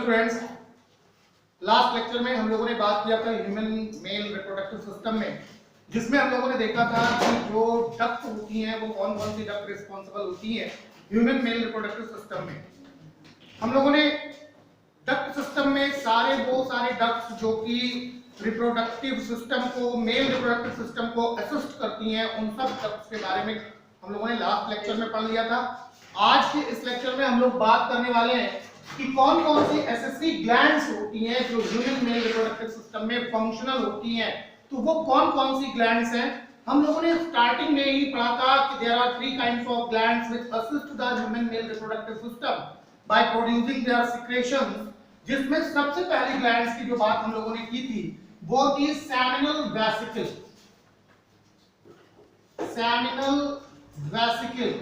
Students, last lecture में हम लोगों ने बात किया था ह्यूमन मेल रिप्रोडक्टिव सिस्टम में, जिसमें हम लोगों ने देखा था कि जो डक्ट होती हैं वो कौन कौन सी डक्ट रिस्पॉन्सिबल होती हैं ह्यूमन मेल रिप्रोडक्टिव सिस्टम में। हम लोगों ने डक्ट सिस्टम में वो सारे डक्ट्स जो कि रिप्रोडक्टिव सिस्टम को, मेल रिप्रोडक्टिव सिस्टम को असिस्ट करती हैं, उन सब डक्ट्स के बारे में हम लोगों ने लास्ट लेक्चर में पढ़ लिया था। आज के इस लेक्चर में हम लोग बात करने वाले हैं कि कौन कौन सी एसेसरी ग्लैंड्स होती हैं जो ह्यूमन मेल रिप्रोडक्टिव सिस्टम में फंक्शनल होती हैं। तो वो कौन कौन सी ग्लैंड्स हैं? हम लोगों ने स्टार्टिंग में ही पढ़ा था कि there are 3 kinds of glands which assist the human male reproductive system by producing their secretions, जिसमें सबसे पहली ग्लैंड्स की जो बात हम लोगों ने की थी वो थी सेमिनल वेसिकल। Seminal vesicle.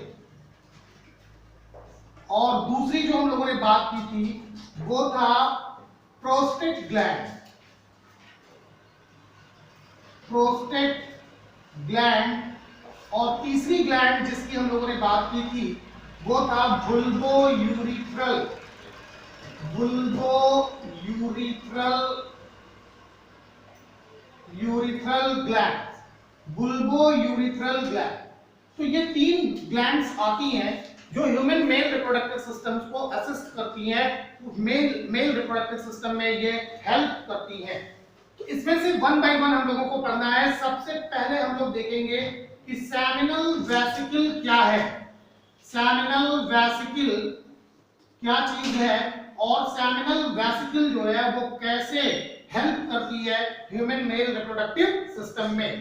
और दूसरी जो हम लोगों ने बात की थी वो था प्रोस्टेट ग्लैंड। Prostate gland. और तीसरी ग्लैंड जिसकी हम लोगों ने बात की थी वो था bulbo urethral. Bulbo urethral gland. Bulbo urethral gland. तो ये 3 ग्लैंड्स आती हैं जो ह्यूमन मेल रिप्रोडक्टिव सिस्टम्स को असिस्ट करती हैं, मेल रिप्रोडक्टिव सिस्टम में ये हेल्प करती हैं। तो इसमें से वन बाय वन हम लोगों को पढ़ना है। सबसे पहले हम लोग देखेंगे कि सेमिनल वेसिकल क्या है। सेमिनल वेसिकल क्या चीज है और सेमिनल वेसिकल जो है वो कैसे हेल्प करती है ह्यूमन मेल रिप्रोडक्टिव सिस्टम में।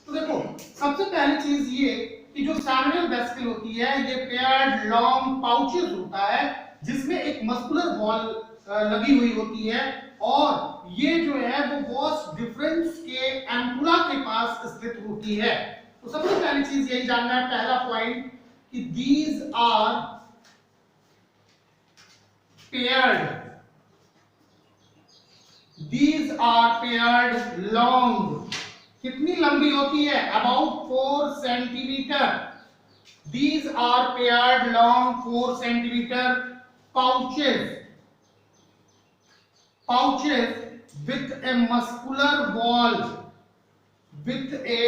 तो देखो, सबसे पहली चीज ये कि जो सेमिनल वेसिकल होती है ये पेयर्ड लॉन्ग पाउचेस होता है जिसमें एक मस्कुलर वॉल लगी हुई होती है और ये जो है वो वॉस डिफरेंस के एम्पुला के पास स्थित होती है। तो सबसे पहली चीज यही जानना है, पहला पॉइंट, कि these are paired. These are paired long. कितनी लंबी होती है? About 4 centimetre. These are paired long 4 centimeter pouches with a muscular wall. With a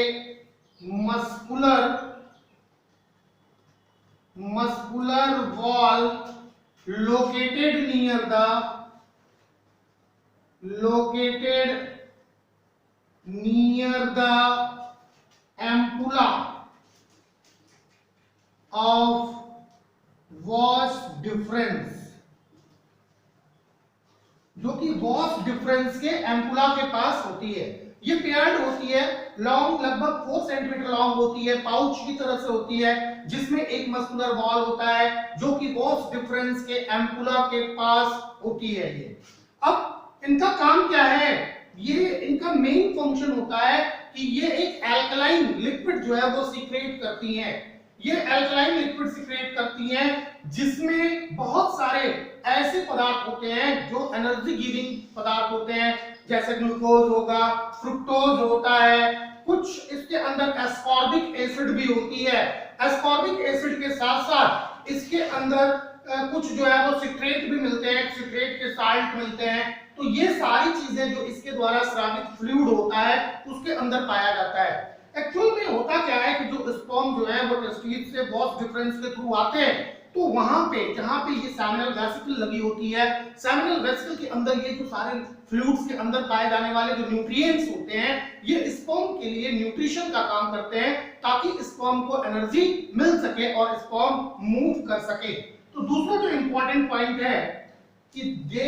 muscular wall located near the ampulla of vas difference, जो कि was difference के ampulla के पास होती है। ये पेयर्ड होती है, लॉन्ग लगभग 4 सेंटीमीटर लॉन्ग होती है, पाउच की तरह से होती है जिसमें एक मस्कुलर वॉल होता है जो कि वॉस डिफरेंस के एम्पुला के पास होती है। ये अब इनका काम क्या है? ये इनका मेन फंक्शन होता है कि ये एक एल्कलाइन लिक्विड जो है वो सीक्रेट करती हैं। ये एल्कलाइन लिक्विड सीक्रेट करती हैं जिसमें बहुत सारे ऐसे पदार्थ होते हैं जो एनर्जी गिविंग पदार्थ होते हैं, जैसे ग्लूकोज होगा, फ्रुक्टोज होता है, कुछ इसके अंदर एस्कॉर्बिक एसिड भी होती है। एस्कॉर्बिक एसिड के साथ साथ इसके अंदर कुछ जो है वो सिट्रेट भी मिलते हैं, सिट्रेट के साल्ट मिलते हैं। तो ये सारी चीजें जो इसके द्वारा स्रावित फ्लूइड होता है उसके अंदर पाया जाता है। एक्चुअल में होता क्या है कि जो स्पर्म जो है वो टेस्टिस से वॉस डिफरेंस के थ्रू आते हैं, तो वहां पे जहां पे ये सेमिनल वेसिकल लगी होती है, सेमिनल वेसिकल के अंदर ये जो सारे फ्लूइड्स के अंदर पाए जाने वाले जो न्यूट्रिएंट्स होते हैं ये स्पर्म के लिए न्यूट्रिशन का काम करते हैं ताकि स्पर्म को एनर्जी मिल सके और स्पर्म मूव कर सके। तो दूसरा जो इंपॉर्टेंट पॉइंट है कि दे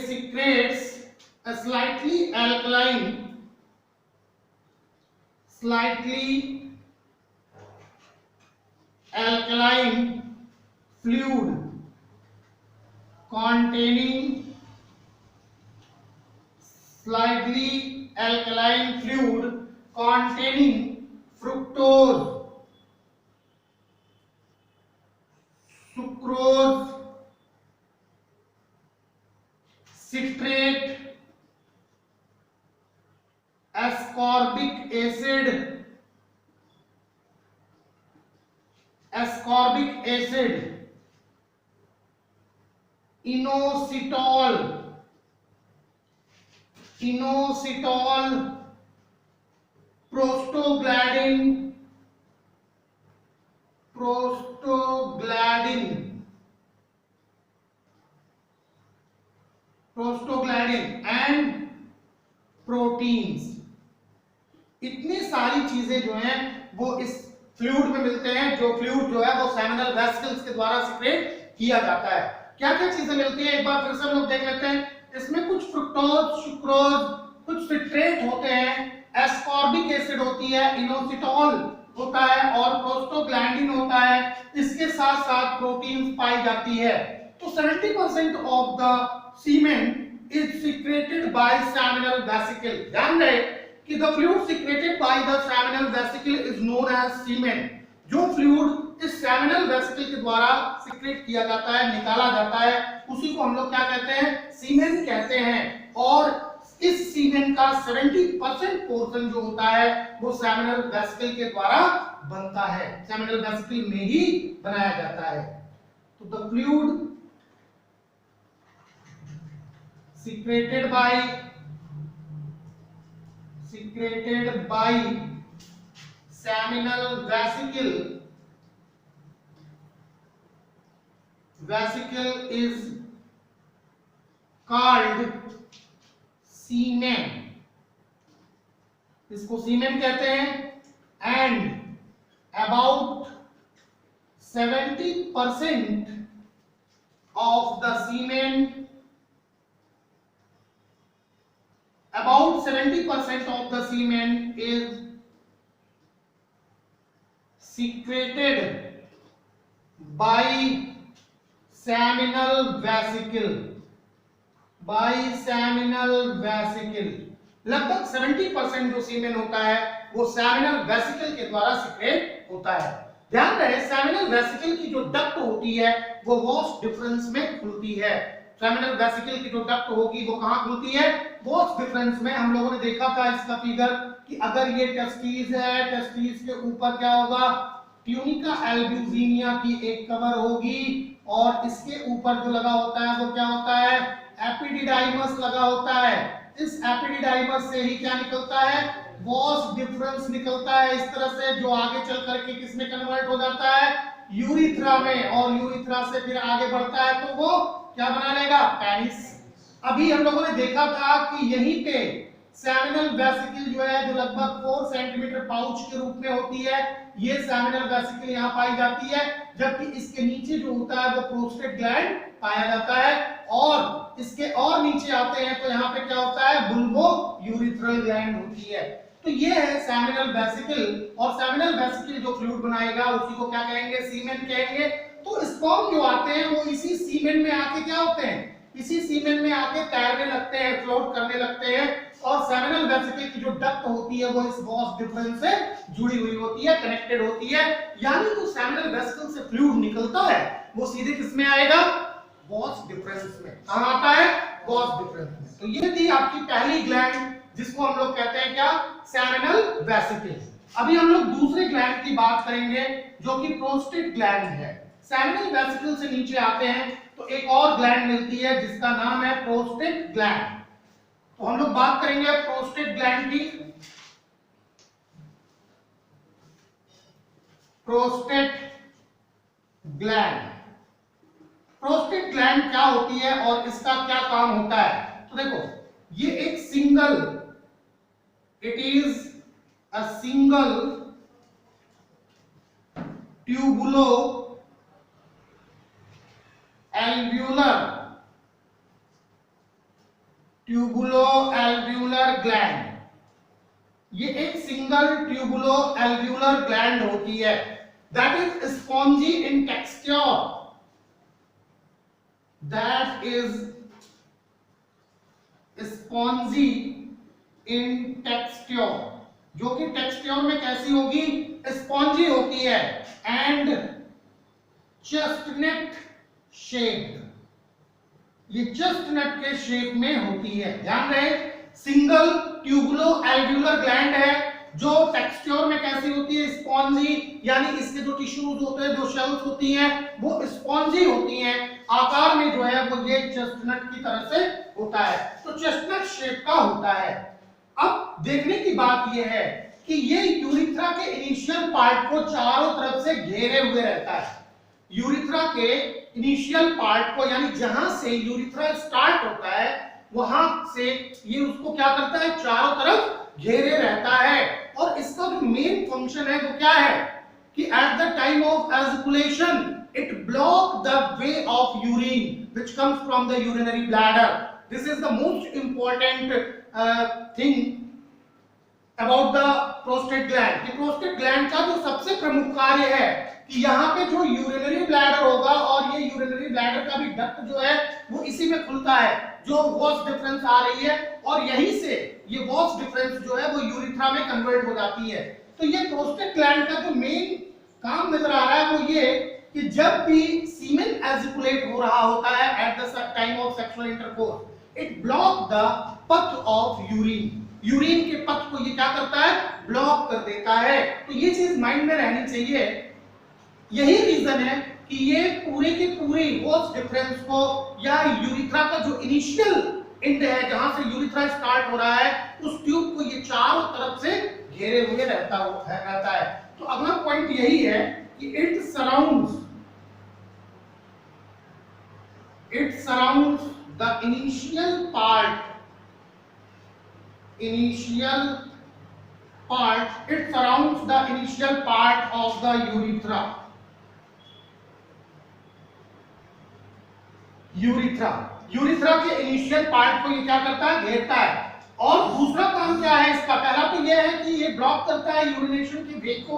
secretes a slightly alkaline fluid containing fructose, sucrose, citrate, ascorbic acid inositol, inositol, prostaglandin, prostaglandin, prostaglandin and proteins. इतनी सारी चीजें जो हैं वो इस फ्लूइड में मिलते हैं, जो फ्लूइड जो है वो सेमिनल वेसिकल्स के द्वारा सिक्रेट किया जाता है। क्या क्या चीजें मिलती हैं एक बार फिर से हम लोग देख लेते हैं। इसमें कुछ फ्रुक्टोज, सुक्रोज, कुछ सिट्रेट होते हैं, एस्कॉर्बिक एसिड होती है, इनोसिटॉल होता है और प्रोस्टोग्लैंडिन होता है। इसके साथ साथ प्रोटीन्स पाई जाती है। तो 70% of the semen is secreted by seminal vesicle. ध्यान रहे कि the fluid secreted by the seminal vesicle is known as semen। जो फ्लूइड इस सेमिनल वेसिकल के द्वारा सिक्रेट किया जाता है, निकाला जाता है, उसी को हम लोग क्या कहते हैं, सीमेन कहते हैं। और इस सीमेन का 70% पोर्शन जो होता है वो सेमिनल वेसिकल के द्वारा बनता है, सेमिनल वेसिकल में ही बनाया जाता है। तो the fluid secreted by seminal vesicle is called semen। इसको सीमेन कहते हैं। And about 70% of the semen, about 70% of the semen is secreted by seminal vesicle, by seminal vesicle। लगभग 70% जो सीमेन होता है वो सेमिनल वेसिकल के द्वारा सिक्रेट होता है। ध्यान रहे सेमिनल वेसिकल की जो डक्ट होती है वो वॉस डिफरेंस में खुलती है। सेमिनल वेसिकल की जो डक्ट होगी वो कहां खुलती है, वॉस डिफरेंस में। हम लोगों ने देखा था इसका फिगर कि अगर ये टेस्टिस है, टेस्टिस के ऊपर क्या होगा, ट्यूनिका एल्ब्यूजिनिया की एक कवर होगी और इसके ऊपर जो लगा होता है वो क्या होता है, एपिडिडाइमस लगा होता है। इस एपिडिडाइमस से ही क्या निकलता है, वॉस डिफरेंस निकलता है इस तरह से, जो आगे चल करके किसमें कन्वर्ट हो जाता है, यूरिथ्रा में, और यूरिथ्रा से फिर आगे बढ़ता है तो वो क्या बना लेगा, पेनिस। अभी हम लोगों ने देखा था कि यहीं पे सेमिनल वेसिकल जो है जो लगभग 4 सेंटीमीटर पाउच के रूप में होती है, ये सेमिनल वेसिकल यहाँ पाई जाती है। जबकि इसके नीचे जो होता है वो प्रोस्टेट ग्लैंड पाया जाता है, और इसके और नीचे आते हैं तो यहाँ पे क्या होता है, बुल्बो यूरिथ्रल ग्लैंड होती है। तो ये है सेमिनल वेसिकल, और सेमिनल वेसिकल जो फ्लूइड बनाएगा उसी को क्या कहेंगे, सीमेन कहेंगे। तो स्पर्म जो आते हैं वो इसी सीमेन में आके क्या होते हैं, इसी सीमेन में आके तैरने लगते हैं, फ्लोट करने लगते हैं, और सेमिनल वेसिकल की जो डक्ट होती है वो इस वॉस डिफरेंस से जुड़ी हुई होती है, कनेक्टेड होती है। यानी जो सेमिनल वेसिकल से फ्लूइड निकलता है वो सीधे किसमें आएगा, वॉस डिफरेंस में। कहां आता है, वॉस डिफरेंस में। तो ये थी आपकी पहली ग्लैंड जिसको हम लोग कहते हैं क्या, सेमिनल वेसिकल। अभी हम लोग दूसरे ग्लैंड की बात करेंगे जो कि प्रोस्टेट ग्लैंड है। सेमिनल वेसिकल से नीचे आते हैं तो एक और ग्लैंड मिलती है जिसका नाम है प्रोस्टेट ग्लैंड। तो हम लोग बात करेंगे प्रोस्टेट ग्लैंड की। प्रोस्टेट ग्लैंड, प्रोस्टेट ग्लैंड क्या होती है और इसका क्या काम होता है, तो देखो ये एक single, it is a single tubulo alveolar gland. ये एक सिंगल ट्यूबुलो एल्व्यूलर ग्लैंड होती है, that is spongy in texture, that is spongy in texture, जो कि टेक्सचर में कैसी होगी, स्पॉन्जी होती है, एंड चेस्टनट शेप, ये चेस्टनट के शेप में होती है। ध्यान रहे सिंगल ट्यूबुलो एल्व्यूलर ग्लैंड है जो टेक्सचर में कैसी होती है, स्पॉन्जी, यानी इसके जो टिश्यूज होते हैं, जो शेल्स होती हैं वो स्पॉन्जी होती हैं, आकार में जो है वो ये चेस्टनट की तरह से होता है, तो चेस्टनट शेप का होता है। अब देखने की बात यह है कि ये यूरिथ्रा के इनिशियल पार्ट को चारों तरफ से घेरे हुए रहता है। यूरिथ्रा के इनिशियल पार्ट को, यानी जहां से यूरिथ्रा स्टार्ट होता है वहां से ये उसको क्या करता है, चारों तरफ घेरे रहता है। और इसका जो मेन फंक्शन है वो क्या है कि at the time of ejaculation it block the way of urine which comes from the urinary bladder. This is the most important thing about the prostate gland. कि prostate gland का जो सबसे प्रमुख कार्य है कि यहाँ पे जो यूरिनरी ब्लैडर होगा और ये यूरिनरी ब्लैडर का भी डक्ट जो है वो इसी में खुलता है, जो वॉस डिफरेंस आ रही है, और यहीं से ये वॉस डिफरेंस जो है वो यूरिथ्रा में कन्वर्ट हो जाती है। तो ये प्रोस्टेट ग्लैंड का जो मेन काम नजर आ रहा है वो ये कि जब भी सीमेन एजिकुलेट हो रहा होता है eight the time of sexual intercourse, it block the path of urine. Urine के पथ को ये क्या करता है, ब्लॉक कर देता है। तो ये चीज माइंड में रहनी चाहिए। यही रीजन है कि ये पूरे के पूरे वॉस डिफरेंस को या यूरिथ्रा का जो इनिशियल एंड है जहां से यूरिथ्रा स्टार्ट हो रहा है उस ट्यूब को ये चारों तरफ से घेरे हुए रहता है। तो अगला पॉइंट यही है कि it surrounds the initial part of the urethra के इनिशियल पार्ट को ये क्या करता है, घेरता है। और दूसरा काम क्या है इसका, पहला तो ये है कि ये ब्लॉक करता है यूरिनेशन के वे को।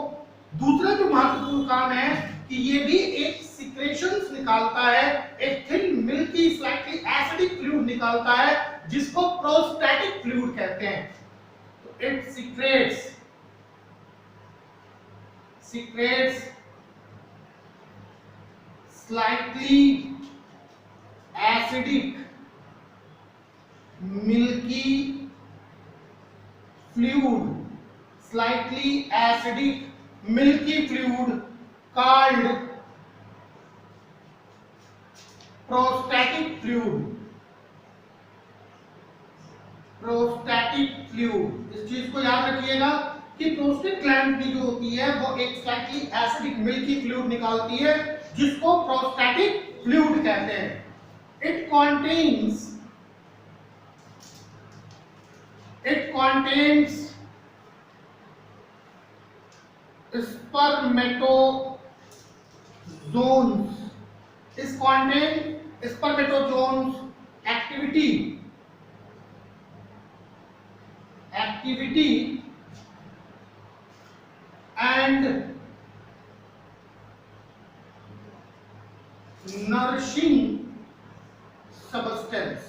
दूसरा जो महत्वपूर्ण काम है कि ये भी एक सिक्रेशंस निकालता है, एक thin milky slightly acidic fluid निकालता है जिसको प्रोस्टैटिक फ्लूइड कहते हैं। तो it secrets slightly acidic milky fluid called prostatic fluid। इस चीज को याद रखिएगा कि प्रोस्टेट ग्लैंड की जो होती है वो एक स्लाइटली एसिडिक मिल्की फ्लूइड निकालती है जिसको प्रोस्टैटिक फ्लूइड कहते हैं। It contains spermatozoons activity and nourishing substance।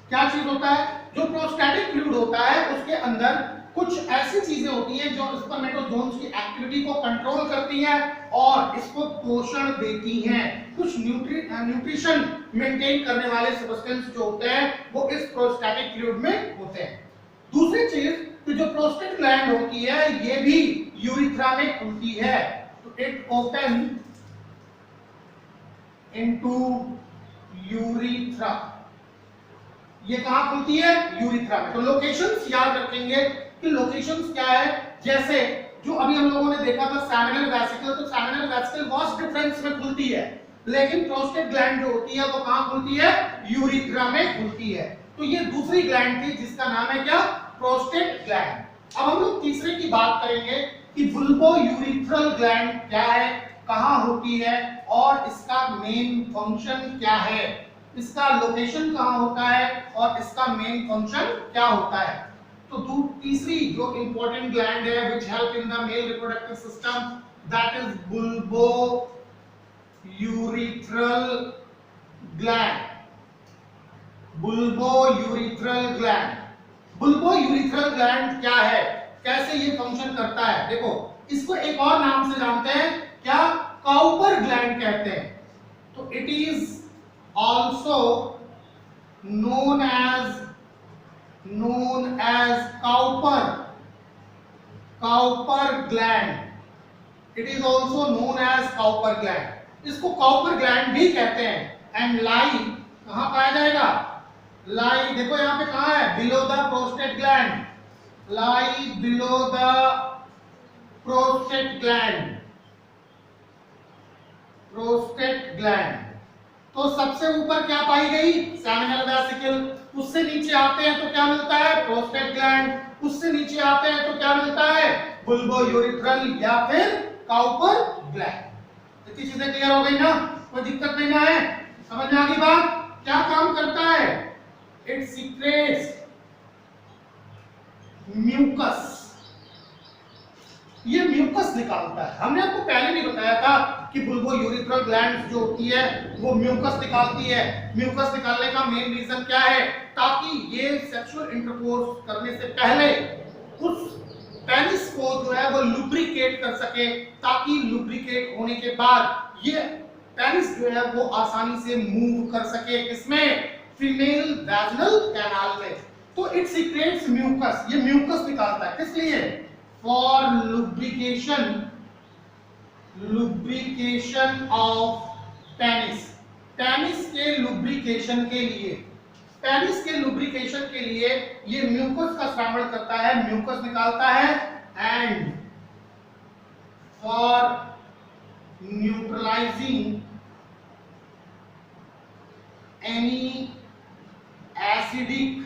क्या चीज होता है, जो प्रोस्टैटिक फ्लूइड होता है उसके अंदर कुछ ऐसी चीजें होती हैं जो स्पर्मेटोजोन्स की एक्टिविटी को कंट्रोल करती हैं और इसको पोषण देती हैं। कुछ न्यूट्रिशन मेंटेन करने वाले सब्सटेंस जो होते हैं वो इस प्रोस्टैटिक फ्लूइड में होते हैं। दूसरी चीज कि जो प्रोस्टेट ग्लैंड होती है ये भी यूरिथ्रा में खुलती है। तो इट ओपन इनटू यूरिथ्रा। ये कहां खुलती है, यूरिथ्रा में। तो लोकेशंस याद रखेंगे कि लोकेशंस क्या है, जैसे जो अभी हम लोगों ने देखा था सेमिनल वेसिकल, तो सेमिनल वेसिकल वॉस डिफरेंस में खुलती है, लेकिन प्रोस्टेट ग्लैंड जो होती है वो कहां खुलती है, यूरिथ्रा में खुलती है। तो ये दूसरी ग्लैंड थी जिसका नाम है क्या, प्रोस्टेट ग्लैंड। अब हम लोग तीसरे की बात करेंगे कि बुल्बो यूरिथ्रल ग्लैंड क्या है, कहां होती है और इसका मेन फंक्शन क्या है, इसका लोकेशन कहां होता है और इसका मेन फंक्शन क्या होता है। तो तीसरी जो इंपॉर्टेंट ग्लैंड है which help in the male reproductive system, that is bulbo urethral gland। bulbo urethral gland क्या है, कैसे ये फंक्शन करता है, देखो इसको एक और नाम से जानते हैं, क्या, काउपर ग्लैंड कहते हैं। तो it is also known as Cowper gland। It is also known as Cowper gland, इसको काउपर ग्लैंड भी कहते हैं। एंड लाई कहां पाया जाएगा, लाई देखो यहां पे कहां है, below the prostate gland, lie below the prostate gland, prostate gland. तो सबसे ऊपर क्या पाई गई, सेमिनल वेसिकल, उससे नीचे आते हैं तो क्या मिलता है, प्रोस्टेट ग्लैंड, उससे नीचे आते हैं तो क्या मिलता है, बुल्बो यूरिथ्रल या फिर काउपर ग्लैंड। इतनी चीजें क्लियर हो गई ना, कोई दिक्कत नहीं ना है, समझ में आ गई बात। क्या काम करता है, इट सीक्रेट्स म्यूकस, ये म्यूकस निकालता है। हमने आपको पहले भी बताया था कि बुल्बो यूरिथ्रल ग्लैंड जो होती है वो म्यूकस निकालती है। म्यूकस निकालने का मेन रीजन क्या है, ताकि ये सेक्सुअल इंटरकोर्स करने से पहले उस पेनिस को जो है वो लुब्रिकेट कर सके, ताकि लुब्रिकेट होने के बाद ये पेनिस जो है वो आसानी से मूव कर सके, किसमें, फीमेल वैजिनल कैनाल में। तो इट सीक्रेट्स म्यूकस, ये म्यूकस निकालता है, किस लिए, for lubrication of penis, penis के लुब्रिकेशन के लिए, पेनिस के लुब्रिकेशन के लिए ये म्यूकस का श्रावण करता है, म्यूकस निकालता है। And for neutralising any acidic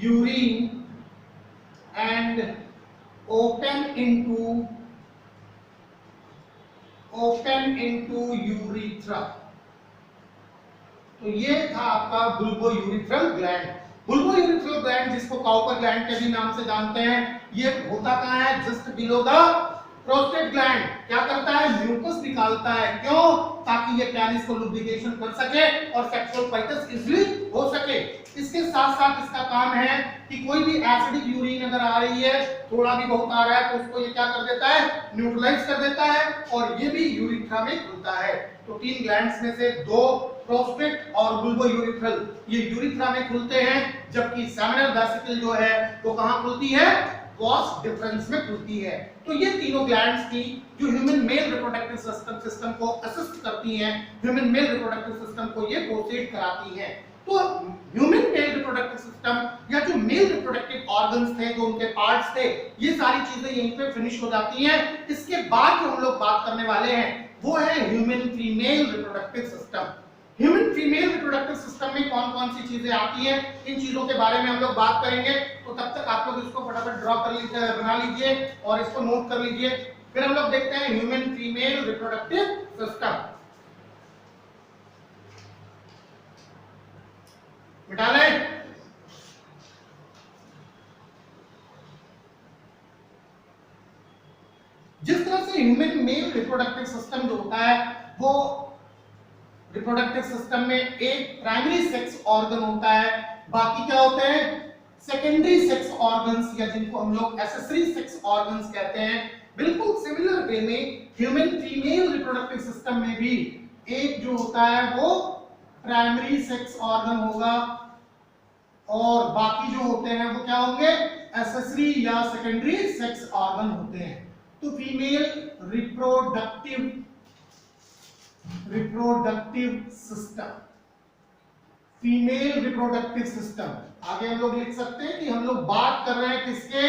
urine and open into urethra। तो ये था आपका बुल्बो urethral gland. Bulbo urethral gland जिसको काउपर ग्लैंड के भी नाम से जानते हैं, ये होता कहां है, just below the prostate gland. क्या करता है, म्यूकस निकालता है, क्यों, ताकि ये पेनिस को लुब्रिकेशन कर सके और सेक्सुअल पाइटस इजीली हो सके। इसके साथ साथ इसका काम है कि कोई भी एसिडिक यूरिन अगर आ रही है, थोड़ा भी बहुत आ रहा है, तो उसको ये क्या कर देता है, न्यूट्रलाइज कर देता है, और ये भी यूरिथ्रा में खुलता है। तो 3 ग्लैंड्स में से 2 प्रोस्टेट और बुल्बो यूरिथ्रल ये यूरिथ्रा में खुलते हैं, जबकि सेमिनल वेसिकल जो है वो कहां खुलती है, वॉस डिफरेंस में खुलती है। तो ये तीनों ग्लैंड्स की जो ह्यूमन मेल रिप्रोडक्टिव सिस्टम को असिस्ट करती हैं, ह्यूमन मेल रिप्रोडक्टिव सिस्टम को ये प्रोसीड कराती हैं। तो ह्यूमन मेल रिप्रोडक्टिव सिस्टम या जो मेल रिप्रोडक्टिव ऑर्गन्स थे, जो उनके पार्ट्स थे, ये सारी चीजें यहीं पे फिनिश हो जाती हैं। इसके बाद जो हम लोग बात करने वाले हैं वो है human female reproductive system. Human female reproductive system में कौन कौन सी चीजें आती हैं, इन चीजों के बारे में हम लोग बात करेंगे। तो तब तक आप लोग इसको फटाफट ड्रॉ कर लीजिए, बना लीजिए और इसको नोट कर लीजिए। फिर हम लोग देखते हैं ह्यूमन फीमेल रिप्रोडक्टिव सिस्टम। मिटा लें, जिस तरह से ह्यूमन मेल रिप्रोडक्टिव सिस्टम जो होता है वो रिप्रोडक्टिव सिस्टम में एक प्राइमरी सेक्स ऑर्गन होता है, बाकी क्या होते हैं, सेकेंडरी सेक्स ऑर्गन्स, या जिनको हम लोग एक्सेसरी सेक्स ऑर्गन्स कहते हैं। बिल्कुल सिमिलर वे में ह्यूमन फीमेल रिप्रोडक्टिव सिस्टम में भी एक जो होता है वो प्राइमरी सेक्स ऑर्गन होगा, और बाकी जो होते हैं वो क्या होंगे, एक्सेसरी या सेकेंडरी सेक्स ऑर्गन होते हैं। तो female reproductive system, female reproductive system, आगे हम लोग लिख सकते हैं कि हम लोग बात कर रहे हैं किसके,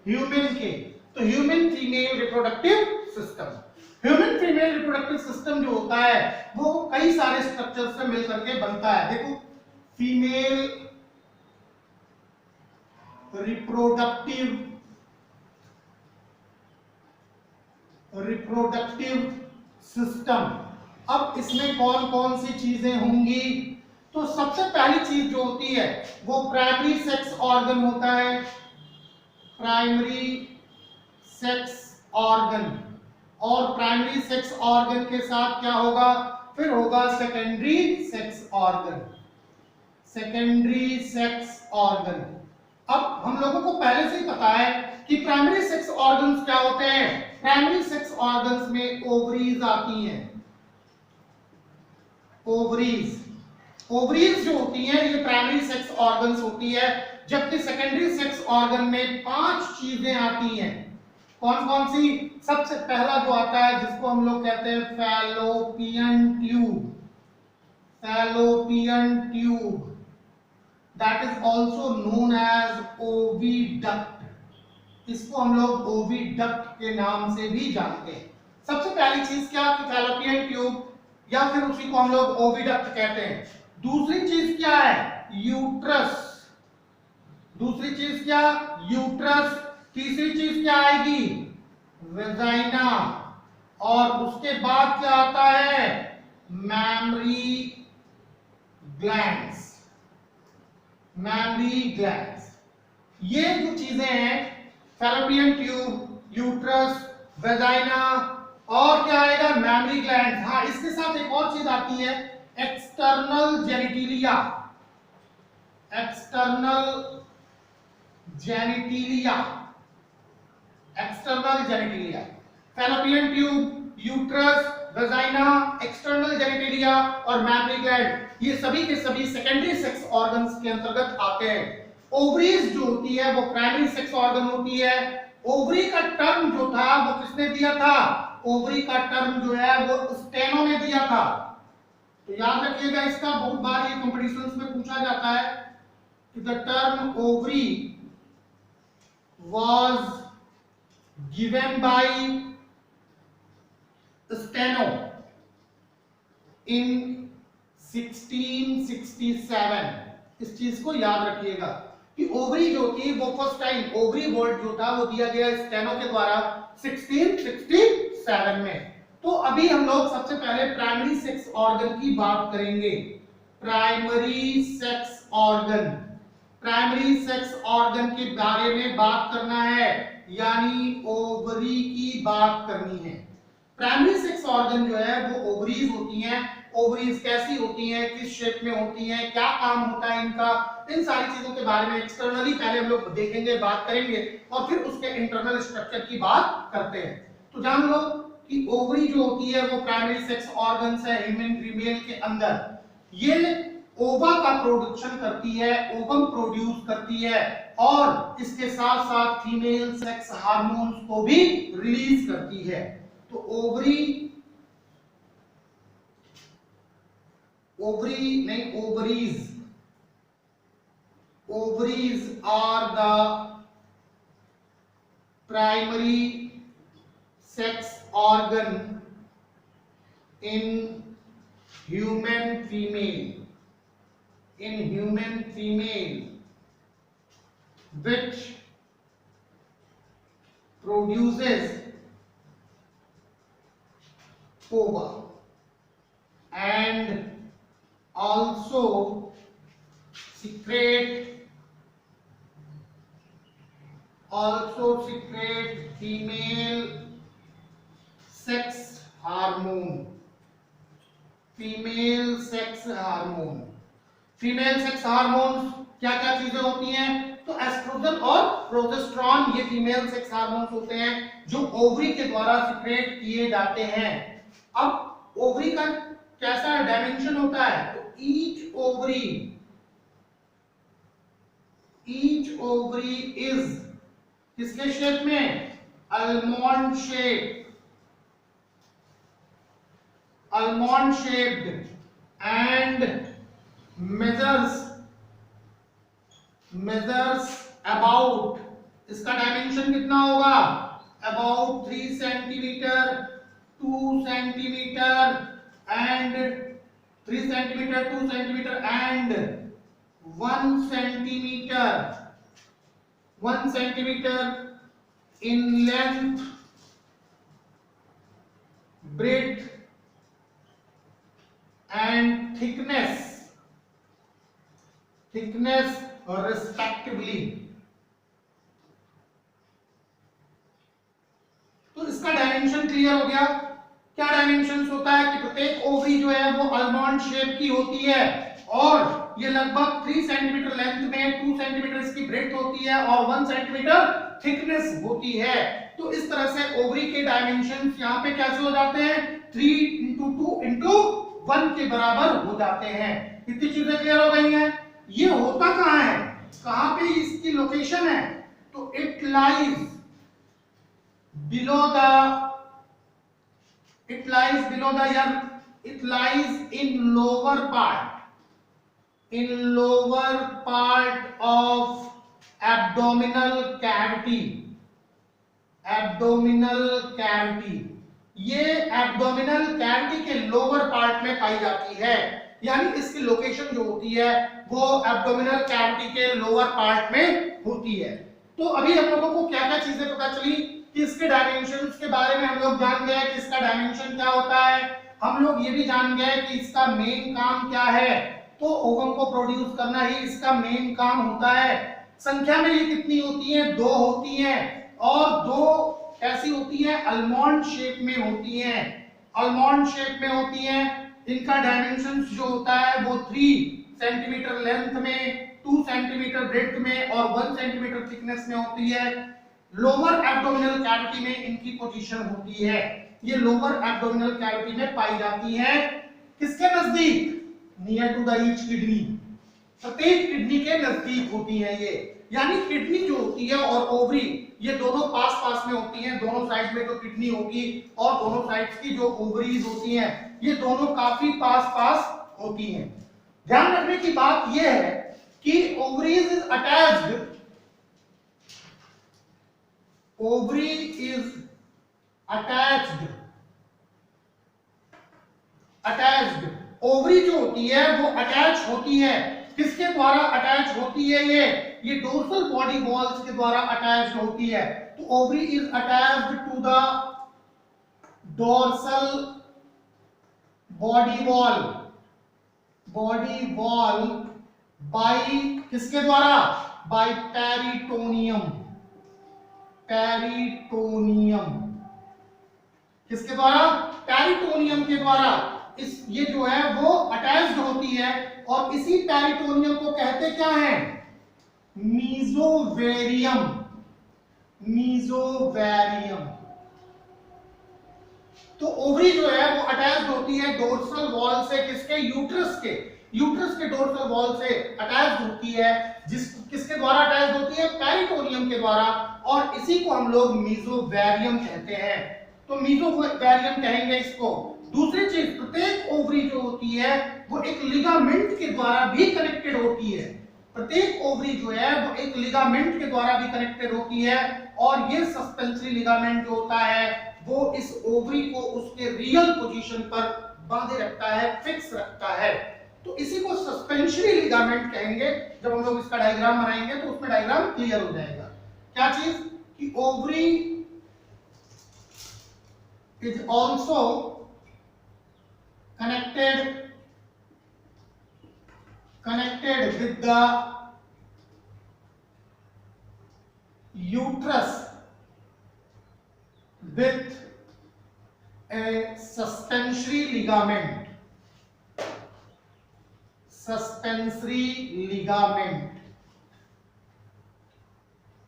ह्यूमन के। तो human female reproductive system, human female reproductive system जो होता है वो कई सारे स्ट्रक्चर से मिलकर के बनता है। देखो, फीमेल रिप्रोडक्टिव सिस्टम। अब इसमें कौन कौन सी चीजें होंगी, तो सबसे पहली चीज जो होती है वो प्राइमरी सेक्स ऑर्गन होता है, प्राइमरी सेक्स ऑर्गन, और प्राइमरी सेक्स ऑर्गन के साथ क्या होगा, फिर होगा secondary sex organ, secondary sex organ. अब हम लोगों को पहले से ही पता है कि प्राइमरी सेक्स ऑर्गन्स क्या होते हैं, प्राइमरी सेक्स ऑर्गन्स में ओवरीज आती हैं, ओवरीज जो होती हैं ये प्राइमरी सेक्स ऑर्गन्स होती है, जबकि सेकेंडरी सेक्स ऑर्गन में 5 चीजें आती हैं। कौन कौन सी? सबसे पहला जो आता है जिसको हम लोग कहते हैं fallopian tube, fallopian tube, that is also known as oviduct. इसको हम लोग ओविडक्ट के नाम से भी जानते हैं। सबसे पहली चीज क्या कि फैलोपियन ट्यूब, या फिर उसी को हम लोग ओविडक्ट कहते हैं। दूसरी चीज क्या है? यूट्रस। दूसरी चीज क्या? यूट्रस। तीसरी चीज क्या आएगी? वेजाइना। और उसके बाद क्या आता है? Memory glands, memory glands. ये जो चीजें हैं, फैलोपियन ट्यूब, यूट्रस, वेजाइना और क्या आएगा? Mammary gland. हाँ, इसके साथ एक और चीज आती है, external genitalia, external genitalia, external genitalia. Fallopian tube, uterus, vagina, external genitalia और मैमरी ग्लैंड, ये सभी के सभी सेकेंडरी सेक्स ऑर्गन्स के अंतर्गत आते हैं। ओवरीज जो होती है वो प्राइमरी सेक्स ऑर्गन होती है। ओवरी का टर्म जो था वो किसने दिया था? ओवरी का टर्म जो है वो स्टेनो ने दिया था। तो याद रखिएगा, इसका बहुत बार ये कॉम्पिटिशंस में पूछा जाता है कि the term ovary was given by Steno in 1667। इस चीज को याद रखिएगा कि ओवरी जो थी वो फर्स्ट टाइम ओवरी वर्ड जो था वो दिया गया स्टेनो के द्वारा 1667 में। तो अभी हम लोग सबसे पहले प्राइमरी सेक्स ऑर्गन की बात करेंगे। Primary sex organ, primary sex organ के बारे में बात करना है, यानी ओवरी की बात करनी है। प्राइमरी सेक्स ऑर्गन जो है वो ओवरीज होती हैं। ओवरीज कैसी होती हैं, किस शेप में होती हैं, क्या काम होता है इनका, इन सारी चीजों के बारे में एक्सटर्नली पहले हम लोग देखेंगे, बात करेंगे और फिर उसके इंटरनल स्ट्रक्चर की बात करते हैं। तो जान लो कि ओवरी जो होती है वो प्राइमरी सेक्स ऑर्गन्स है ह्यूमन फीमेल के अंदर। ये ओवा का प्रोडक्शन करती है, ओवम प्रोड्यूस करती है और इसके साथ साथ फीमेल सेक्स हार्मोन्स को भी रिलीज करती है। तो ओवरी नहीं, ovaries are the primary sex organ in human female, which produces ova and also secrete female sex hormone, female sex hormones क्या क्या चीजें होती हैं? तो एस्ट्रोजन और प्रोजेस्टेरॉन, ये फीमेल सेक्स हार्मोन्स होते हैं जो ओवरी के द्वारा सिक्रेट किए जाते हैं। अब ओवरी का कैसा डायमेंशन होता है? तो ईच ओवरी इज किसके शेप में? almond shaped and measures about, इसका डायमेंशन कितना होगा? about 3 centimetre, 2 centimetre and 3 centimetre, 2 centimetre and 1 centimetre in length, breadth and thickness respectively। तो इसका डायमेंशन क्लियर हो गया। क्या डायमेंशंस होता है कि प्रत्येक ओवरी जो है वो आलमंड शेप की होती है और ये लगभग 3 सेंटीमीटर लेंथ में, 2 सेंटीमीटर इसकी ब्रेड्थ होती है और 1 सेंटीमीटर थिकनेस होती है। तो इस तरह से ओवरी के डायमेंशंस यहाँ पे कैसे हो जाते हैं? 3 × 2 × 1 के बराबर हो जाते हैं। कितनी चीजें क्लियर हो गई हैं? ये होता कहाँ है? कहां पे इसकी लोकेशन है, तो it lies below the, it lies below the, या it lies in lower part, in lower part of abdominal cavity, abdominal cavity, ये abdominal cavity के लोअर पार्ट में पाई जाती है, यानी इसकी लोकेशन जो होती है वो abdominal cavity के लोअर पार्ट में होती है। तो अभी हम लोगों को क्या क्या चीजें पता चली कि इसके डायमेंशंस के बारे में हम लोग जान गए कि इसका डायमेंशन क्या होता है, हम लोग ये भी जान गए कि इसका मेन काम क्या है, तो ओवम को प्रोड्यूस करना ही इसका मेन काम होता है। संख्या में ये कितनी होती हैं, 2 होती हैं, और 2 कैसी होती हैं, अलमंड शेप में होती हैं, अलमंड शेप में होती हैं। इनका डायमेंशंस जो होता है वो 3 सेंटीमीटर लेंथ में, 2 सेंटीमीटर ब्रेड्थ में और 1 सेंटीमीटर थिकनेस में होती है। लोअर एब्डोमिनल कैविटी में इनकी पोजीशन होती है, ये लोअर एब्डोमिनल कैविटी में पाई जाती है। किसके नजदीक, near to the each kidney, प्रत्येक किडनी के नजदीक होती है ये, यानी किडनी जो होती है और ओवरी ये दोनों पास पास में होती हैं, दोनों साइड में जो किडनी होगी और दोनों साइड्स की जो ओवरीज होती हैं ये दोनों काफी पास पास होती हैं। ध्यान रखने की बात यह है कि ovaries is attached, ovary is attached, attached, ovary जो होती है वो अटैच होती है, किसके द्वारा अटैच होती है, ये डोर्सल बॉडी वॉल्स के द्वारा अटैच होती है। तो ovary is attached to the dorsal body wall, body wall by किसके द्वारा, बाय पेरिटोनियम, पेरिटोनियम, किसके द्वारा, पेरिटोनियम के द्वारा इस ये जो है वो अटैच्ड होती है, और इसी पेरिटोनियम को कहते क्या है, मीजोवेरियम, मीजोवेरियम। तो ओवरी जो है वो अटैच्ड होती है डोर्सल वॉल से, किसके, यूट्रस के, यूट्रस के डोर्सल वॉल से अटैच्ड होती है, किसके द्वारा अटैच्ड होती है, पेरिटोनियम के द्वारा, और इसी को हम लोग मीजोवेरियम कहते हैं। तो मीजोवेरियम कहेंगे इसको। दूसरी चीज, प्रत्येक ओवरी जो होती है वो एक लिगामेंट के द्वारा भी कनेक्टेड होती है, प्रत्येक ओवरी जो है वो एक लिगामेंट के द्वारा भी कनेक्टेड होती है, और ये सस्पेंसरी लिगामेंट जो होता है वो इस ओवरी को उसके रियल पोजीशन पर बांधे रखता है, फिक्स रखता है। तो इसी को सस्पेंशरी लिगामेंट कहेंगे। जब हम लोग इसका डायग्राम बनाएंगे तो उसमें डायग्राम क्लियर हो जाएगा। क्या चीज, कि ovary is also connected with the uterus with a suspensory ligament, suspensory ligament।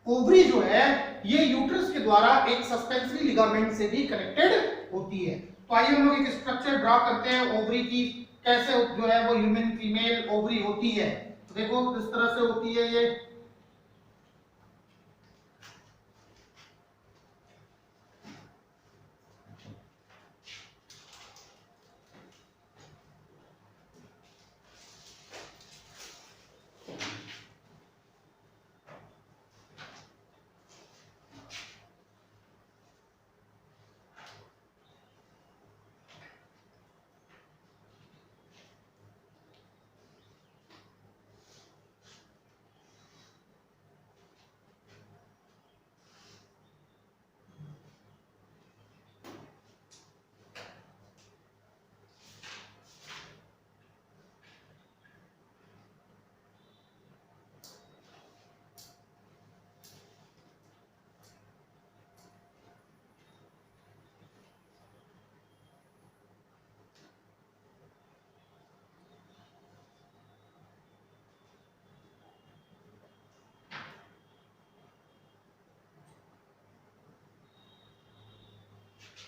Ovary जो है ये यूट्रस के द्वारा एक सस्पेंसरी लिगामेंट से भी कनेक्टेड होती है। तो आइए हम लोग एक स्ट्रक्चर ड्रॉ करते हैं ओवरी की, कैसे जो है वो ह्यूमन फीमेल ओवरी होती है। तो देखो किस तरह से होती है ये,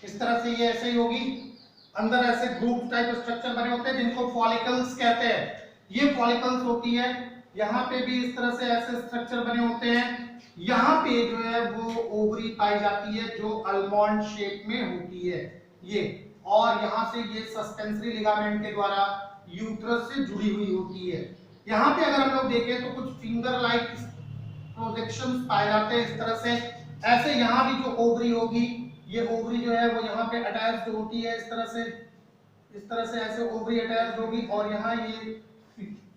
इस तरह से ये ऐसे ही होगी। अंदर ऐसे ग्रुप टाइप स्ट्रक्चर बने होते हैं जिनको फॉलिकल्स कहते हैं। ये फॉलिकल्स होती है, यहाँ पे भी इस तरह से ऐसे स्ट्रक्चर बने होते हैं। यहाँ पे जो है वो ओवरी पाई जाती है जो आलमंड शेप में होती है ये, और यहाँ से ये सस्पेंसरी लिगामेंट के द्वारा यूट्रस से जुड़ी हुई होती है। यहाँ पे अगर हम लोग देखें तो कुछ फिंगर लाइक प्रोजेक्शंस पाए जाते हैं इस तरह से। ऐसे यहाँ भी जो ओवरी होगी, ये ओवरी जो है वो यहाँ पे अटैच्ड होती है इस तरह से ऐसे ओवरी अटैच्ड होगी, और यहाँ ये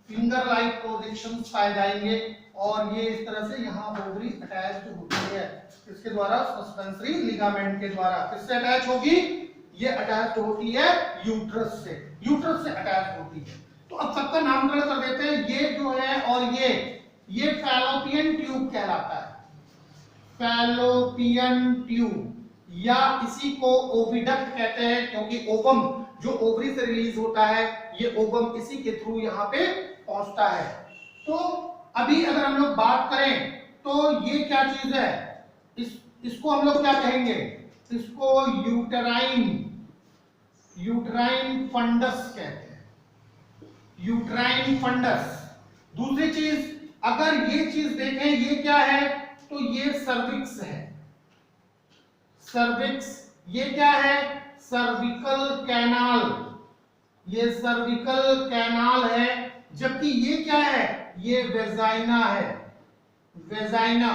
फिंगर लाइक प्रोजेक्शंस पाए जाएंगे, और ये इस तरह से यहाँ ओवरी अटैच्ड होती है इसके द्वारा सस्पेंसरी लिगामेंट के द्वारा। किससे अटैच होगी? ये अटैच्ड होती है यूट्रस से अटैच होती है। तो अब सबका नामकरण कर देते हैं। ये जो है और ये फैलोपियन ट्यूब कहलाता है, फैलोपियन ट्यूब, या इसी को ओविडक्ट कहते हैं, क्योंकि ओवम जो ओवरी से रिलीज होता है, ये ओवम इसी के थ्रू यहाँ पे पहुंचता है। तो अभी अगर हम लोग बात करें तो ये क्या चीज है, इसको हम लोग क्या कहेंगे? इसको यूट्राइन फंडस कहते हैं, यूट्राइन फंडस। दूसरी चीज अगर ये चीज देखें, ये क्या है? तो ये सर्विक्स है, सर्विक्स। ये क्या है? सर्विकल कैनाल, ये सर्विकल कैनाल है। जबकि ये क्या है? ये वेजाइना है, वेजाइना।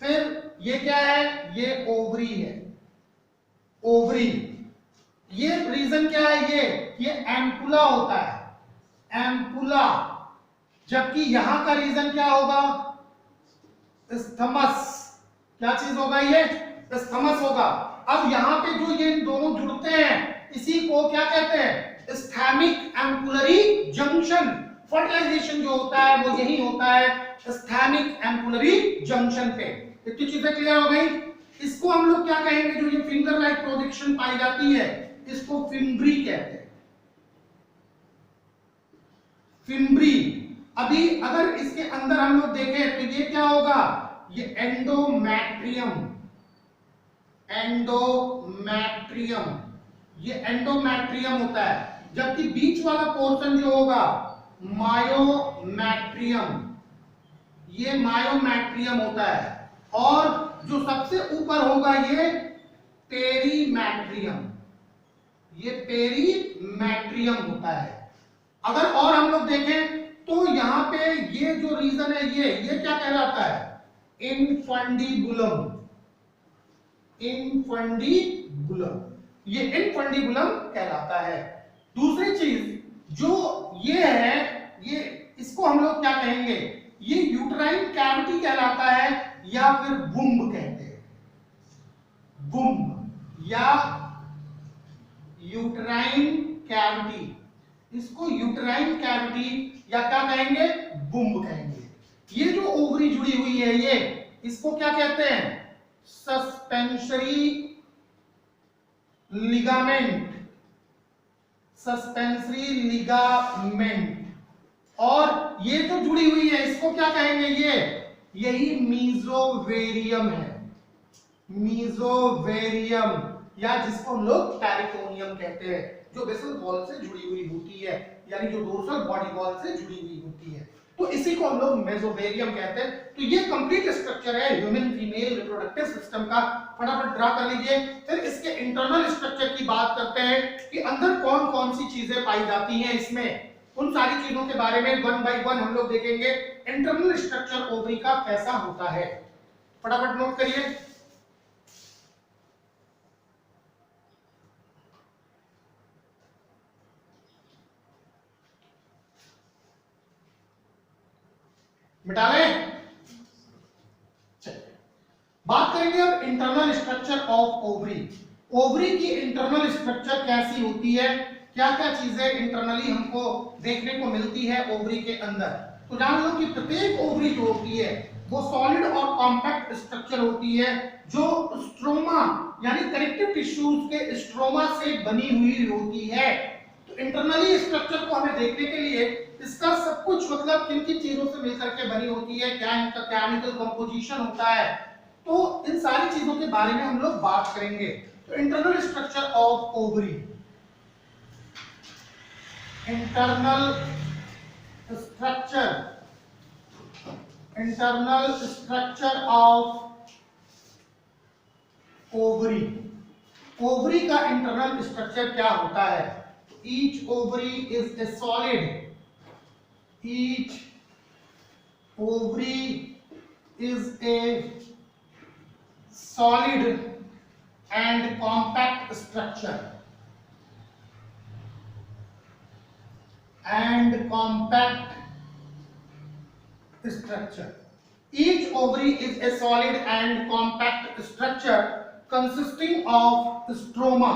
फिर ये क्या है? ये ओवरी है, ओवरी। ये रीजन क्या है? ये एम्पुला होता है, एम्पुला। जबकि यहां का रीजन क्या होगा? स्थमस। क्या चीज होगा? ये स्थमस होगा। अब यहाँ पे जो ये दोनों जुड़ते हैं, इसी को क्या कहते हैं? स्थैमिक एम्पुलरी जंक्शन। फर्टिलाइजेशन जो होता है वो यही होता है, स्थैमिक एम्पुलरी जंक्शन पे। इतनी चीजें क्लियर हो गई? इसको हम लोग क्या कहेंगे? जो ये फिंगर लाइक प्रोजेक्शन पाई जाती है, इसको फिम्ब्री कहते हैं, फिम्ब्री। अभी अगर इसके अंदर हम लोग देखें तो ये क्या होगा? ये एंडोमेट्रियम, एंडोमेट्रियम, ये एंडोमेट्रियम होता है। जबकि बीच वाला पोर्शन जो होगा मायोमेट्रियम, ये मायोमेट्रियम होता है। और जो सबसे ऊपर होगा ये पेरीमेट्रियम, ये पेरीमेट्रियम होता है। अगर और हम लोग देखें तो यहाँ पे ये जो रीजन है, ये क्या कहलाता है? इनफंडिबुलम, इनफंडिबुलम, ये इनफंडिबुलम कहलाता है। दूसरी चीज जो ये है, ये इसको हम लोग क्या कहेंगे? ये यूट्राइन कैविटी कहलाता है, या फिर बुम्ब कहते हैं, बुम्ब या यूट्राइन कैविटी। इसको यूट्राइन कैविटी या क्या कहेंगे? बुम्ब कहेंगे। ये जो ओवरी जुड़ी हुई है, ये इसको क्या कहते हैं? Suspensory ligament, suspensory ligament. और ये जो जुड़ी हुई है, इसको क्या कहेंगे? यही मीजोवेरियम है, मीजोवेरियम, या जिसको हम लोग पेरिटोनियम कहते हैं, जो बेसल वॉल से जुड़ी हुई होती है, यानी जो डोर्सल बॉडी वॉल से जुड़ी हुई होती है। तो इसी को हम लोग मेसोवेरियम कहते हैं। तो ये कंप्लीट स्ट्रक्चर है ह्यूमन फीमेल रिप्रोडक्टिव सिस्टम का। फटाफट ड्रा कर लीजिए। फिर इसके इंटरनल स्ट्रक्चर की बात करते हैं कि अंदर कौन कौन सी चीजें पाई जाती हैं इसमें। उन सारी चीजों के बारे में वन बाय वन हम लोग देखेंगे। इंटरनल स्ट्रक्चर ओवरी का कैसा होता है, फटाफट नोट करिए। मिटा लें। बात करेंगे अब internal structure of ovary. Ovary की इंटरनल स्ट्रक्चर कैसी होती है, क्या क्या चीजें इंटरनली हमको देखने को मिलती है ओवरी के अंदर। तो जान लो कि प्रत्येक ओवरी जो होती है वो सॉलिड और कॉम्पैक्ट स्ट्रक्चर होती है, जो स्ट्रोमा यानी कनेक्टिव टिश्यूज के स्ट्रोमा से बनी हुई होती है। तो इंटरनली स्ट्रक्चर को हमें देखने के लिए इसका सब कुछ मतलब किन किन चीजों से मिलकर के बनी होती है, क्या इनका केमिकल कंपोजिशन होता है, तो इन सारी चीजों के बारे में हम लोग बात करेंगे। तो internal structure of ovary, internal structure internal structure of ovary. Ovary का इंटरनल स्ट्रक्चर क्या होता है? Each ovary is a solid, each ovary is a solid and compact structure, and compact structure. Each ovary is a solid and compact structure consisting of stroma,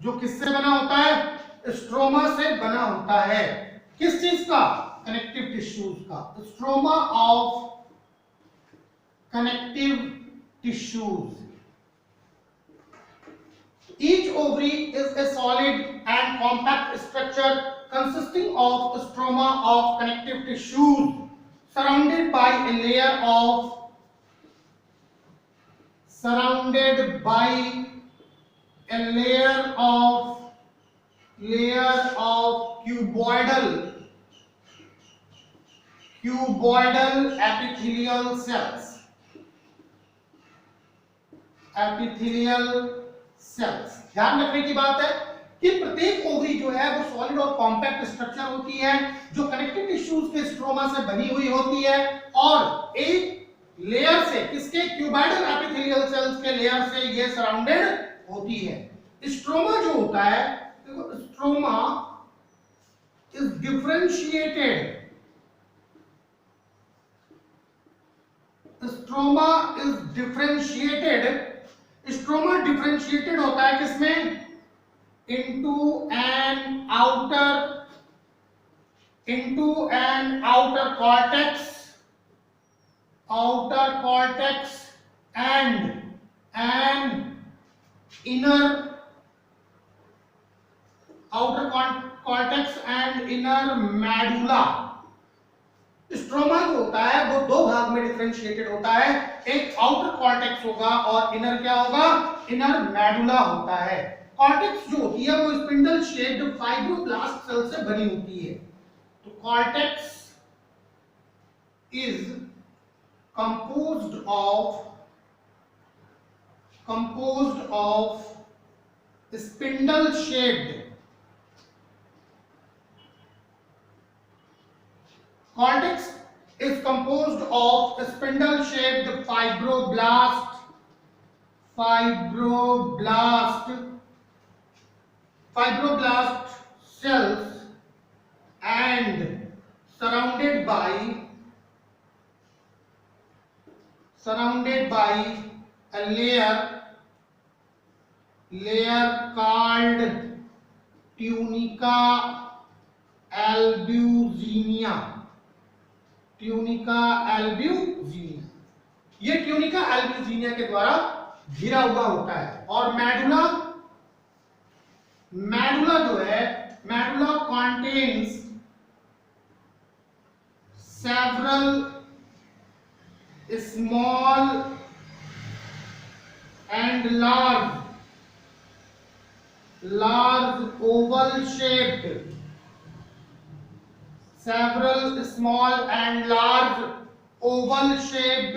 जो किससे बना होता है? Stroma से बना होता है। किस चीज का? कनेक्टिव टिश्यूज का। Stroma of connective tissues. Each ovary is a solid and compact structure consisting of stroma of connective tissues surrounded by a layer of cuboidal epithelial cells, ध्यान रखने की बात है कि प्रत्येक ओवरी जो है वो सॉलिड और कॉम्पैक्ट स्ट्रक्चर होती है, जो कनेक्टिव टिश्यूज के स्ट्रोमा से बनी हुई होती है, और एक लेयर से, किसके? क्यूबॉइडल एपिथेलियल सेल्स के लेयर से ये सराउंडेड होती है। स्ट्रोमा जो होता है, देखो stroma is differentiated, stroma differentiated होता है किसमें? into an outer cortex and an inner medulla। Stroma जो होता है वो दो भाग में डिफरेंशिएटेड होता है, एक आउटर कॉर्टेक्स होगा और इनर क्या होगा? इनर मेडुला होता है। कॉर्टेक्स जो होती है वो स्पिंडल शेप्ड फाइब्रोब्लास्ट सेल से बनी होती है। तो cortex is composed of spindle shaped, cortex is composed of spindle shaped fibroblast cells and surrounded by a layer called tunica albuginea। ये ट्यूनिका एल्ब्यूजिनिया के द्वारा घिरा हुआ होता है। और मेडुला जो है, medulla contains several small and large oval shaped,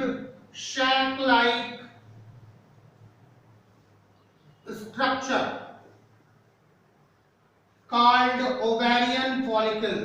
shaft like structure called ovarian follicles।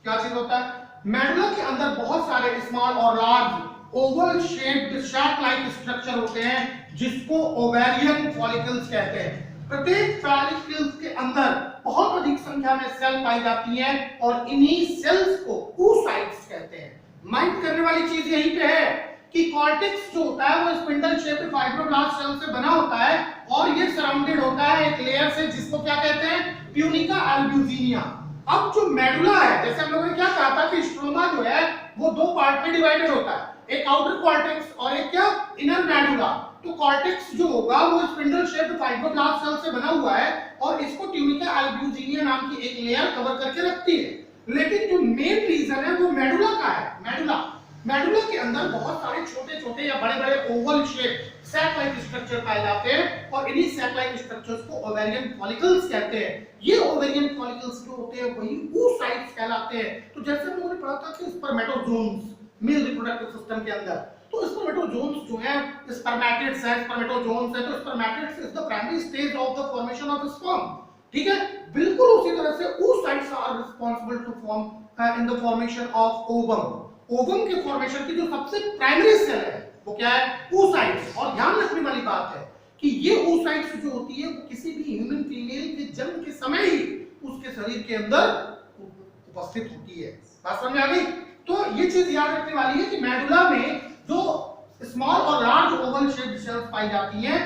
क्या चीज होता है? मेडुला के अंदर बहुत सारे स्मॉल और large Oval shaped shaft like structure होते हैं, जिसको ओवेरियन फॉलिकल्स कहते हैं। प्रत्येक फॉलिकल्स के अंदर बहुत अधिक संख्या में सेल पाई जाती हैं और इन्हीं सेल्स को oocytes कहते हैं। माइंड करने वाली चीज यहीं पे है कि कॉर्टेक्स जो होता है वो स्पिंडल शेप्ड फाइब्रोब्लास्ट सेल से बना होता है और ये सराउंडेड होता है एक लेयर से, जिसको क्या कहते हैं? Tunica albuginea. अब जो मेडुला है, जैसे हम लोगों ने क्या कहा था कि स्ट्रोमा जो है वो दो पार्ट में डिवाइडेड होता है, एक आउटर कॉर्टेक्स और एक क्या? Inner medulla. तो कॉर्टेक्स जो होगा वो स्पिंडल शेप्ड फाइब्रोब्लास्ट सेल से बना हुआ है और इसको ट्यूनिका एल्ब्यूजिनिया नाम की एक लेयर कवर करके रखती है। लेकिन जो मेन रीजन है वो मेडुला का है। मेडुला के अंदर बहुत सारे छोटे छोटे या बड़े बड़े oval shape sac like structure पाए जाते हैं और इन्हीं सैक लाइक स्ट्रक्चर्स को ओवेरियन फॉलिकल्स कहते हैं। ये ओवेरियन फॉलिकल्स जो होते हैं वही oocytes कहलाते हैं। तो जैसे हम लोगों ने पढ़ा था कि स्पर्मेटोजोन्स मेल रिप्रोडक्टिव सिस्टम के अंदर, तो स्पर्मेटोजोन्स जो है स्पर्मेटिड्स है, स्पर्मेटोजोन्स है, तो spermatids is the primary stage of the formation of sperm. ठीक है, बिल्कुल उसी तरह से oocytes are responsible to form in the formation of ovum. Ovum के फॉर्मेशन की जो सबसे प्राइमरी सेल है वो क्या है? oocytes। और ध्यान रखने वाली बात है कि ये oocytes जो होती है वो किसी भी ह्यूमन फीमेल के जन्म के समय ही उसके शरीर के अंदर उपस्थित होती है। बात समझ आ गई? तो ये चीज याद रखने वाली है कि मेडुला में जो स्मॉल और लार्ज ओवल शेप्ड सेल्स पाई जाती हैं,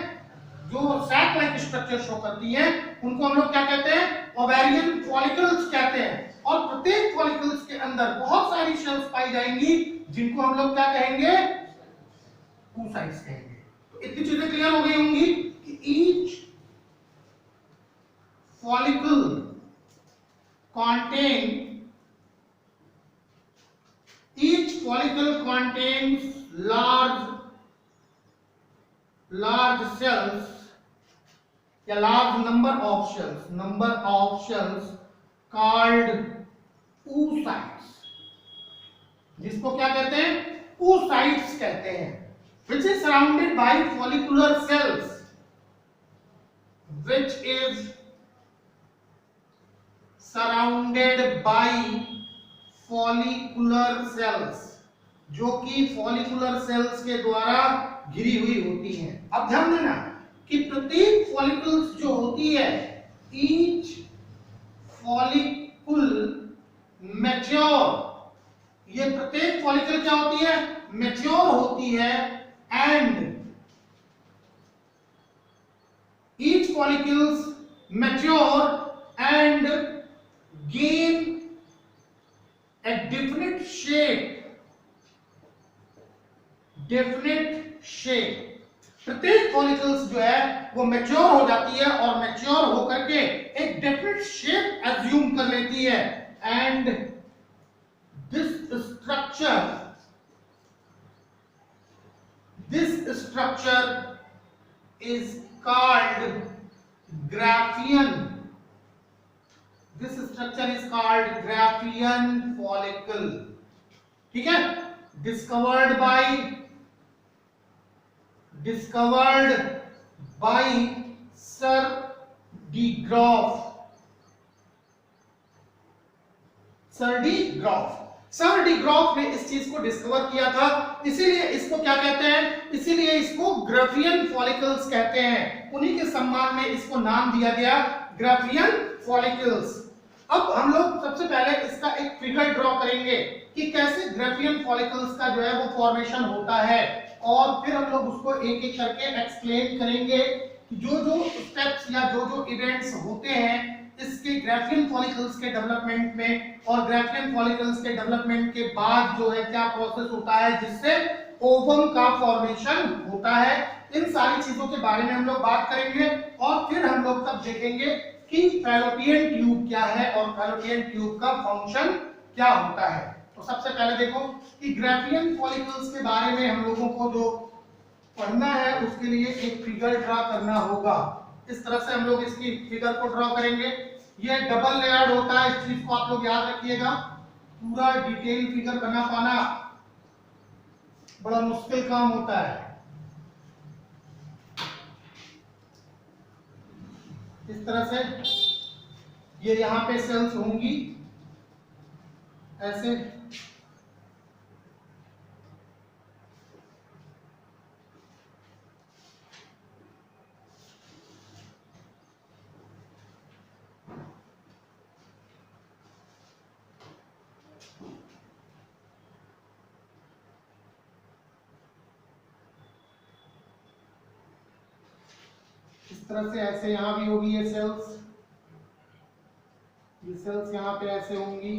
जो सैक लाइक स्ट्रक्चर शो करती हैं, उनको हम लोग क्या कहते हैं? ओवेरियन फॉलिकल्स कहते हैं। और प्रत्येक फॉलिकल्स के अंदर बहुत सारी सेल्स पाई जाएंगी जिनको हम लोग क्या कहेंगे? oocytes कहेंगे। तो इतनी चीजें क्लियर हो गई होंगी कि each follicle contains large cells या large number of cells called oocytes, जिसको क्या कहते हैं? oocytes कहते हैं, which is surrounded by follicular cells, which is surrounded by follicular cells, जो कि फॉलिकुलर सेल्स के द्वारा घिरी हुई होती हैं। अब ध्यान देना कि प्रत्येक फॉलिकल्स जो होती है, ईच फॉलिकुल मैच्योर, ये प्रत्येक फॉलिकल क्या होती है? मैच्योर होती है। And each follicles mature and gain a definite shape। प्रत्येक फॉलिकल्स जो है वो मैच्योर हो जाती है और मैच्योर होकर के एक डेफिनेट शेप एज्यूम कर लेती है। And this structure is called Graafian. This structure is called Graafian follicle। ठीक है, discovered by Sir de Graaf। Sir D ग्रॉफ ने इस चीज को डिस्कवर किया था, इसीलिए इसको क्या कहते हैं? इसीलिए इसको ग्राफियन फॉलिकल्स कहते हैं। उन्हीं के सम्मान में इसको नाम दिया गया ग्राफियन फॉलिकल्स। अब हम लोग सबसे पहले इसका एक फिगर ड्रॉ करेंगे कि कैसे ग्राफियन फॉलिकल्स का जो है वो फॉर्मेशन होता है, और फिर हम लोग उसको एक एक करके एक्सप्लेन करेंगे कि जो जो स्टेप्स या जो जो इवेंट्स होते हैं इसके ग्राफियन फॉलिकल्स के डेवलपमेंट में, और ग्राफियन फॉलिकल्स के डेवलपमेंट के बाद जो है क्या प्रोसेस होता है जिससे ओवम का फॉर्मेशन होता है। इन सारी चीजों के बारे में हम लोग बात करेंगे और फिर हम लोग तब देखेंगे कि फैलोपियन ट्यूब क्या है और फैलोपियन ट्यूब का फंक्शन क्या होता है। तो सबसे पहले देखो कि ग्राफियन फॉलिकल्स के बारे में हम लोगों को जो पढ़ना है उसके लिए एक फिगर ड्रा करना होगा। इस तरह से हम लोग इसकी फिगर को ड्रॉ करेंगे। ये डबल लेयर्ड होता है, इस चीज को आप लोग याद रखिएगा। पूरा डिटेल फिगर बना पाना बड़ा मुश्किल काम होता है। इस तरह से ये यहाँ पे सेल्स होंगी ऐसे, इस तरह से ऐसे यहां भी होगी ये सेल्स यहां पे ऐसे होंगी।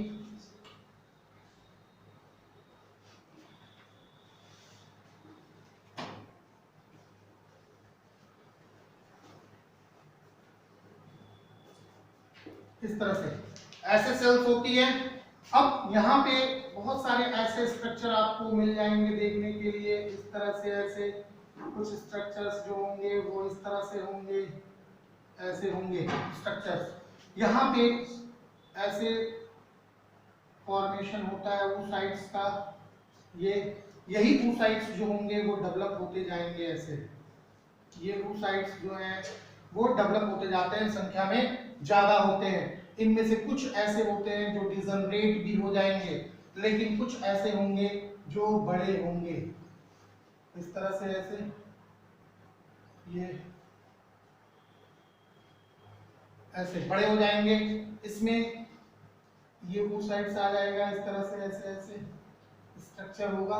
इस तरह से ऐसे सेल्स होती है। अब यहाँ पे बहुत सारे ऐसे स्ट्रक्चर आपको मिल जाएंगे देखने के लिए। इस तरह से ऐसे कुछ स्ट्रक्चर्स जो होंगे वो इस तरह से होंगे, ऐसे होंगे स्ट्रक्चर्स। यहाँ पे ऐसे फॉर्मेशन होता है oocytes का। ये यही oocytes जो होंगे वो डेवलप होते जाएंगे ऐसे। ये oocytes जो हैं वो डेवलप होते जाते हैं, संख्या में ज्यादा होते हैं। इनमें से कुछ ऐसे होते हैं जो डिजनरेट भी हो जाएंगे, लेकिन कुछ ऐसे होंगे जो बड़े होंगे इस तरह से ऐसे। ये ऐसे बड़े हो जाएंगे, इसमें ये oocytes आ जाएगा इस तरह से, ऐसे ऐसे स्ट्रक्चर होगा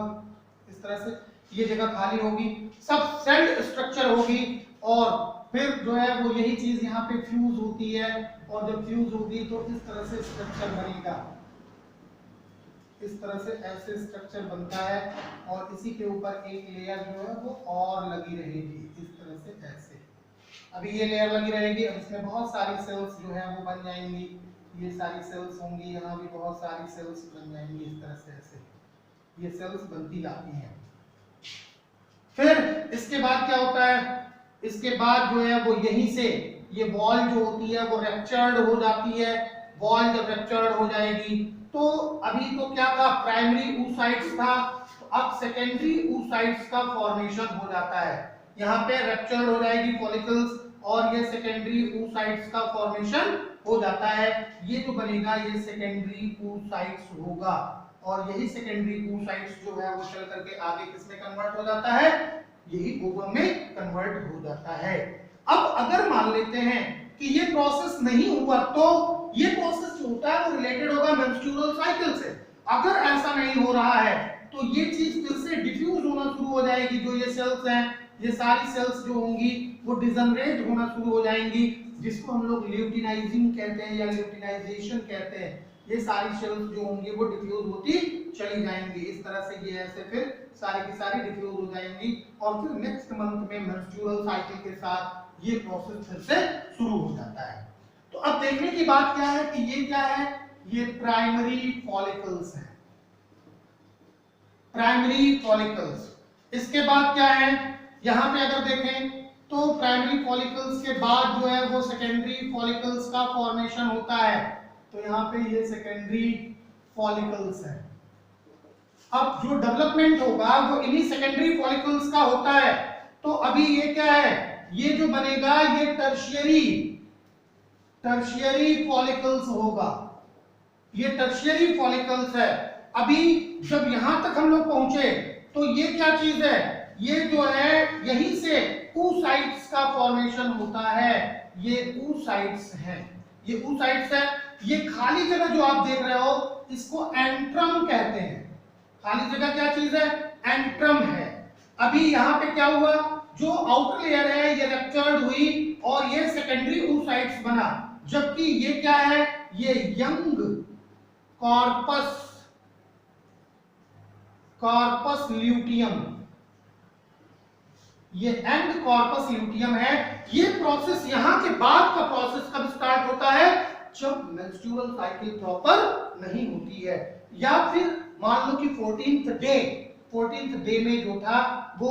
इस तरह से। ये जगह खाली होगी, सब सेल्ड स्ट्रक्चर होगी, और फिर जो है वो यही चीज यहाँ पे फ्यूज होती है, और जब फ्यूज होगी तो इस तरह से स्ट्रक्चर बनेगा। इस तरह से ऐसे स्ट्रक्चर बनता है, और इसी के ऊपर एक लेयर जो है वो और लगी रहेगी इस तरह से ऐसे। अभी ये लेयर लगी रहेगी, अब इसमें बहुत सारी सेल्स जो है वो बन जाएंगी। ये सारी सेल्स होंगी, यहाँ भी बहुत सारी सेल्स बन जाएंगी इस तरह से ऐसे। ये सेल्स बनती जाती हैं। फिर इसके बाद क्या होता है, इसके बाद जो है वो यहीं से ये वॉल जो होती है वो रैप्चर्ड हो जाती है। वॉल जब रैप्चर्ड हो जाएगी तो अभी तो क्या था, प्राइमरी oocytes था, तो अब सेकेंडरी oocytes का फॉर्मेशन हो जाता है। यहाँ पे रैप्चर्ड हो जाएगी फॉलिकल्स, और ये सेकेंडरी oocytes का फॉर्मेशन हो जाता है। ये जो बनेगा ये सेकेंडरी oocytes होगा, और यही सेकेंडरी oocytes जो है वो चल करके आगे किसमें कन्वर्ट हो जाता है, यही ओवम में कन्वर्ट हो जाता है। अब अगर मान लेते हैं कि ये प्रोसेस नहीं हुआ, तो ये प्रोसेस जो होता है वो रिलेटेड होगा मेंस्ट्रुअल साइकिल से। अगर ऐसा नहीं हो रहा है तो ये चीज फिर से डिफ्यूज होना शुरू हो जाएगी। जो ये सेल्स हैं, ये सारी सेल्स जो होंगी वो डिजनरेट होना शुरू हो जाएंगी, जिसको हम लोग ल्यूटिनाइजिंग कहते हैं या ल्यूटिनाइजेशन कहते हैं। ये सारी सेल्स जो होंगी वो डिफ्यूज होती चली जाएंगी इस तरह से। ये ऐसे फिर सारी की सारी डिफ्यूज हो जाएंगी, और फिर नेक्स्ट मंथ में मेंस्ट्रुअल साइकिल के साथ ये प्रोसेस फिर से शुरू हो जाता है। तो अब देखने की बात क्या है कि ये क्या है, ये प्राइमरी फॉलिकल्स है, प्राइमरी फॉलिकल्स। इसके बाद क्या है, यहां पे अगर देखें तो प्राइमरी फॉलिकल्स के बाद जो है वो सेकेंडरी फॉलिकल्स का फॉर्मेशन होता है। तो यहाँ पे ये सेकेंडरी फॉलिकल्स है। अब जो डेवलपमेंट होगा वो इन्हीं सेकेंडरी फॉलिकल्स का होता है। तो अभी ये क्या है, ये जो बनेगा ये टर्शियरी फॉलिकल्स होगा। ये टर्शियरी फॉलिकल्स है। अभी जब यहां तक हम लोग पहुंचे तो ये क्या चीज है, ये जो है यहीं से oocytes का फॉर्मेशन होता है। ये oocytes है, ये oocytes है। ये खाली जगह जो आप देख रहे हो इसको एंट्रम कहते हैं। खाली जगह क्या चीज है, एंट्रम है। अभी यहाँ पे क्या हुआ, जो आउटर लेयर है ये रैप्चर्ड हुई और ये सेकेंडरी oocytes बना, जबकि ये क्या है, ये यंग कॉर्पस ल्यूटियम, ये एंड कॉर्पस ल्यूटियम है। ये प्रोसेस यहां के बाद का प्रोसेस कब स्टार्ट होता है, जब मेंस्ट्रुअल साइकिल प्रॉपर नहीं होती है, या फिर मान लो कि 14th डे में जो था वो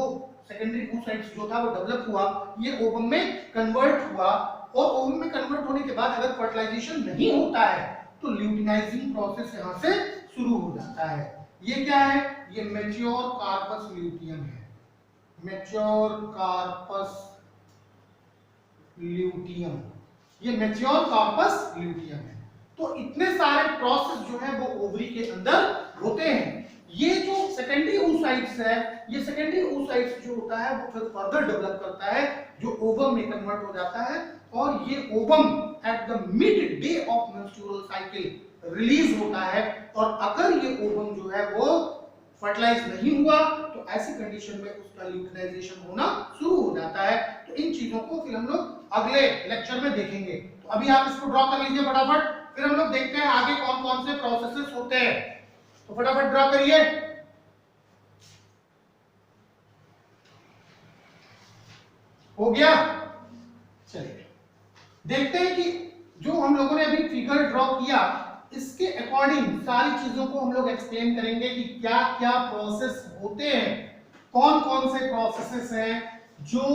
सेकेंडरी oocytes जो था वो डेवलप हुआ, ये ओवम में कन्वर्ट हुआ, और ओवम में कन्वर्ट होने के बाद अगर फर्टिलाइजेशन नहीं होता है तो ल्यूटिनाइजिंग प्रोसेस यहां से शुरू हो जाता है। ये क्या है, ये मैच्योर कार्पस ल्यूटियम है, मैच्योर कार्पस ल्यूटियम, ये मैच्योर कार्पस ल्यूटियम है। तो इतने सारे प्रोसेस जो है वो ओवरी के अंदर होते हैं। ये जो सेकेंडरी oocytes है, ये सेकेंडरी oocytes जो होता है वो फिर फर्दर डेवलप करता है, जो ओवम में कन्वर्ट हो जाता है, और ये ovum at the mid day of menstrual cycle release होता है। और अगर ये ओवम जो है वो फर्टिलाइज नहीं हुआ तो ऐसी कंडीशन में उसका ल्यूटिनाइजेशन होना शुरू हो जाता है। तो इन चीजों को फिर हम लोग अगले लेक्चर में देखेंगे। तो अभी आप इसको ड्रॉ कर लीजिए फटाफट, फिर हम लोग देखते हैं आगे कौन कौन से प्रोसेसेस होते हैं। तो फटाफट ड्रॉ करिए। हो गया, चलिए देखते हैं कि जो हम लोगों ने अभी फिगर ड्रॉ किया इसके अकॉर्डिंग सारी चीजों को हम लोग एक्सप्लेन करेंगे कि क्या क्या प्रोसेस होते हैं, कौन कौन से प्रोसेसेस हैं जो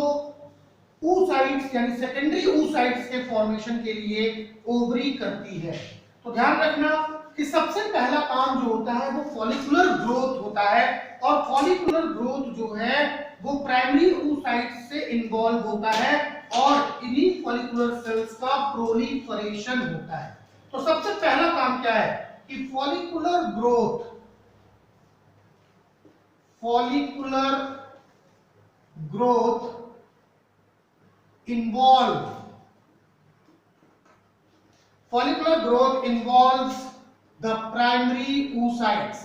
oocytes यानी सेकेंडरी oocytes के फॉर्मेशन के लिए ओवरी करती है। तो ध्यान रखना कि सबसे पहला काम जो होता है वो फॉलिकुलर ग्रोथ होता है, और फॉलिकुलर ग्रोथ जो है वो प्राइमरी oocytes से इन्वॉल्व होता है और इन्हीं फॉलिकुलर सेल्स का प्रोलिफरेशन होता है। तो सबसे पहला काम क्या है कि follicular growth involve follicular growth involves the primary oocytes.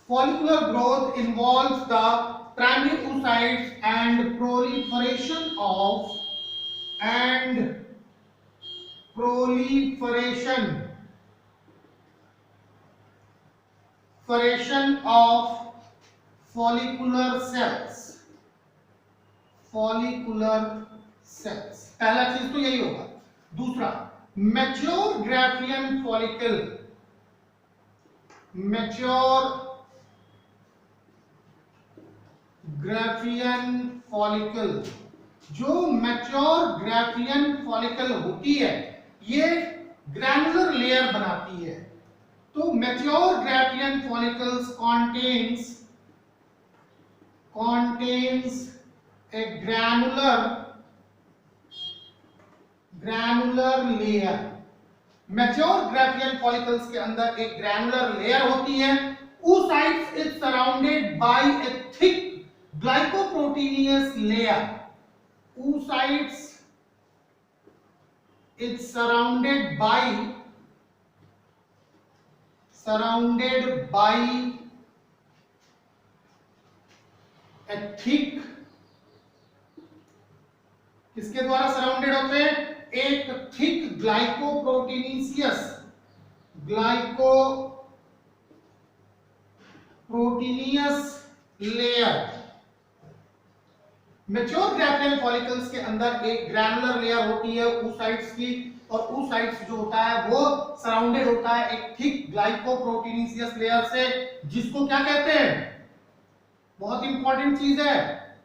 Follicular growth involves the primary oocytes and proliferation of follicular cells। पहला चीज तो यही होगा। दूसरा, मैच्योर ग्राफियन फॉलिकल, जो मैच्योर ग्राफियन फॉलिकल होती है ये ग्रैनुलर लेयर बनाती है। तो mature Graafian follicles contains a granular layer। Mature Graafian follicles के अंदर एक ग्रैनुलर लेयर होती है। oocytes is surrounded by a thick glycoproteinous layer। oocytes is surrounded by a thick, किसके द्वारा सराउंडेड होते हैं? एक thick glycoproteinaceous layer. Mature Graafian follicles के अंदर एक ग्रैनुलर लेयर होती है oocytes की, और oocytes जो होता है वो सराउंडेड होता है एक थिक ग्लाइकोप्रोटीनियस लेयर से, जिसको क्या कहते हैं? बहुत इंपॉर्टेंट चीज है,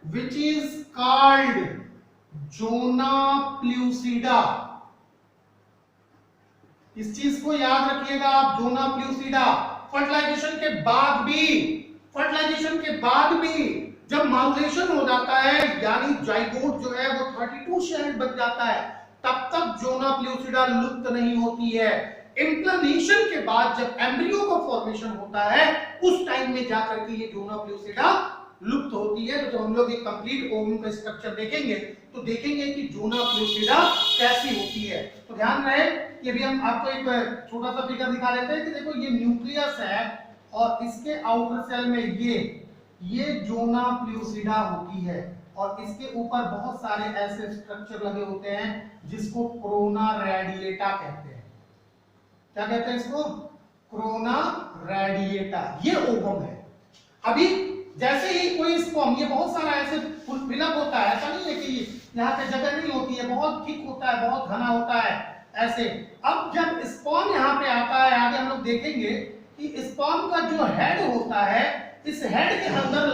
विच इज कॉल्ड जोना प्लूसिडा। इस चीज को याद रखिएगा आप, जोना प्लूसिडा। फर्टिलाइजेशन के बाद भी जब माउलेशन हो जाता है यानी जाइगोट जो है वो 32 शेल्ड बन जाता है, तब तक जोना प्लूसिडा लुप्त नहीं होती है। इम्प्लांटेशन के बाद जब एम्ब्रियो का फॉर्मेशन होता है उस टाइम में जाकर के ये जोना प्लूसिडा लुप्त होती है। तो जब हम लोग एक कंप्लीट ओवम का स्ट्रक्चर देखेंगे तो देखेंगे कि जोना प्लूसिडा कैसी होती है। तो ध्यान रहे कि अभी हम आपको एक छोटा सा फिगर दिखा देते हैं कि देखो ये न्यूक्लियस है और इसके आउटर सेल में ये जोना प्लूसिडा होती है, और इसके ऊपर बहुत सारे ऐसे स्ट्रक्चर लगे होते हैं जिसको कोरोना रेडिएटा कहते हैं। क्या कहते हैं इसको? Corona radiata. ये ओवम है। अभी जैसे ही कोई स्पर्म, ये बहुत सारा ऐसे फिलअप होता है, ऐसा नहीं है कि यहाँ पे जगह नहीं होती है, बहुत थिक होता है, बहुत घना होता है ऐसे। अब जब स्पर्म यहाँ पे आता है, आगे हम लोग देखेंगे कि स्पर्म का जो हेड होता है, इस हेड के अंदर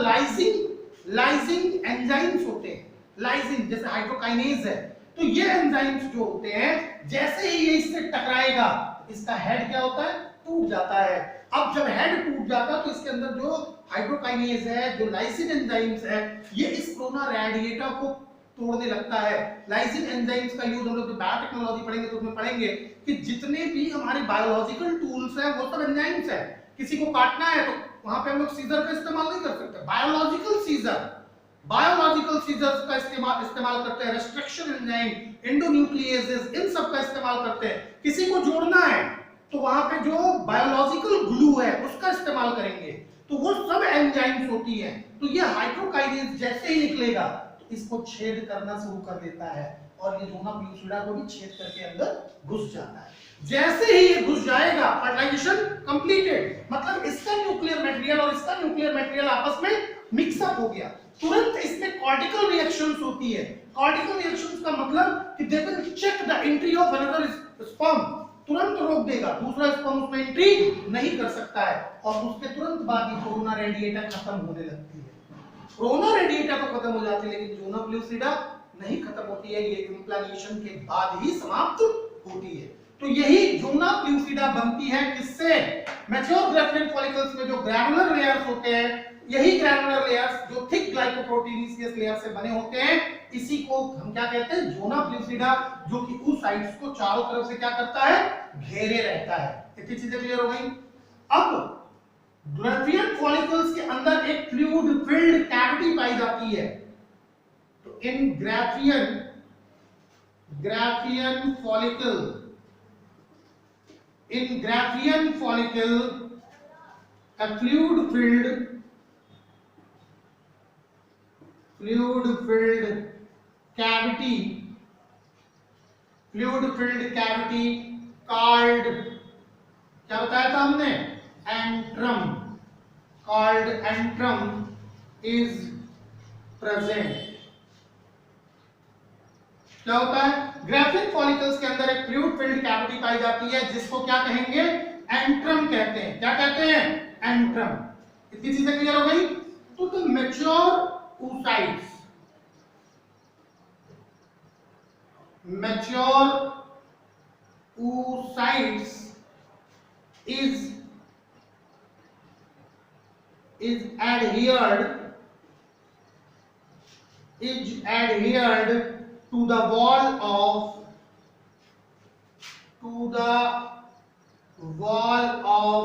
लाइसिन एंजाइम्स होते हैं। लाइसिन जैसे हाइड्रोकाइनेज है, तो ये एंजाइम्स जो होते हैं जैसे ही ये इससे टकराएगा इसका हेड क्या होता है? टूट जाता है। अब जब हेड टूट जाता है तो इसके अंदर जो हाइड्रोकाइनेज है, जो लाइसिन एंजाइम्स है, ये इस कोरोना रेडिएटा को तोड़ने लगता है। लाइसिन एंजाइम्स का यूज हम लोग बायोटेक्नोलॉजी पढ़ेंगे तो उसमें पढ़ेंगे कि जितने भी हमारे बायोलॉजिकल टूल्स हैं वो सब एंजाइम्स है। किसी को काटना है तो वहां पे हम लोग सीजर का इस्तेमाल नहीं कर सकते, बायोलॉजिकल सीजर्स का इस्तेमाल करते हैं, रेस्ट्रिक्शन एंजाइम, एंडोन्यूक्लिएजेस, इन सब का इस्तेमाल करते हैं। किसी को जोड़ना है तो वहां पे जो बायोलॉजिकल ग्लू है उसका इस्तेमाल करेंगे, तो वो सब एंजाइम्स होती है। तो ये हाइड्रोकाइनेज जैसे ही निकलेगा तो इसको छेद करना शुरू कर देता है, और ये जोना प्लूसिडा को भी छेद करके अंदर घुस जाता है। जैसे ही ये घुस जाएगा फर्टिलाइजेशन कंप्लीटेड, मतलब इसका न्यूक्लियर मटेरियल और इसका न्यूक्लियर मटेरियल आपस में मिक्सअप हो गया। तुरंत इसमें कॉर्टिकल रिएक्शंस होती है। कॉर्टिकल रिएक्शंस का मतलब कि they will check the entry of another sperm, तुरंत रोक देगा, दूसरा स्पर्म उसमें एंट्री नहीं कर सकता है, और उसके तुरंत बाद ही कोरोना रेडिएटा खत्म होने लगती है। कोरोना रेडिएटा तो खत्म हो जाती है, लेकिन जोना प्लूसिडा नहीं खत्म होती है, ये इंप्लांटेशन के बाद ही समाप्त होती है। तो यही जोना प्लूसिडा बनती है किससे? मैच्योर ग्राफियन फॉलिकल्स में जो ग्रैनुलर लेयर्स होते हैं, यही ग्रैनुलर लेयर्स जो थिक ग्लाइकोप्रोटीनेसियस लेयर से बने होते हैं, इसी को हम क्या कहते हैं? जोना प्लूसिडा, जो कि उस साइड्स को चारों तरफ से क्या करता है? घेरे रहता है। इतनी चीजें क्लियर हो गई। अब ग्राफियन फॉलिकल्स के अंदर एक फ्लूइड फिल्ड कैविटी पाई जाती है। तो इन Graafian follicle a fluid filled cavity called, क्या बताया था हमने? Antrum is present। क्या होता है? ग्राफियन फॉलिकल्स के अंदर एक फ्लूइड फिल्ड कैविटी पाई जाती है, जिसको क्या कहेंगे? एंट्रम कहते हैं। क्या कहते हैं? एंट्रम। इतनी चीजें क्लियर हो गई। तो the mature oocytes is adhered to the wall of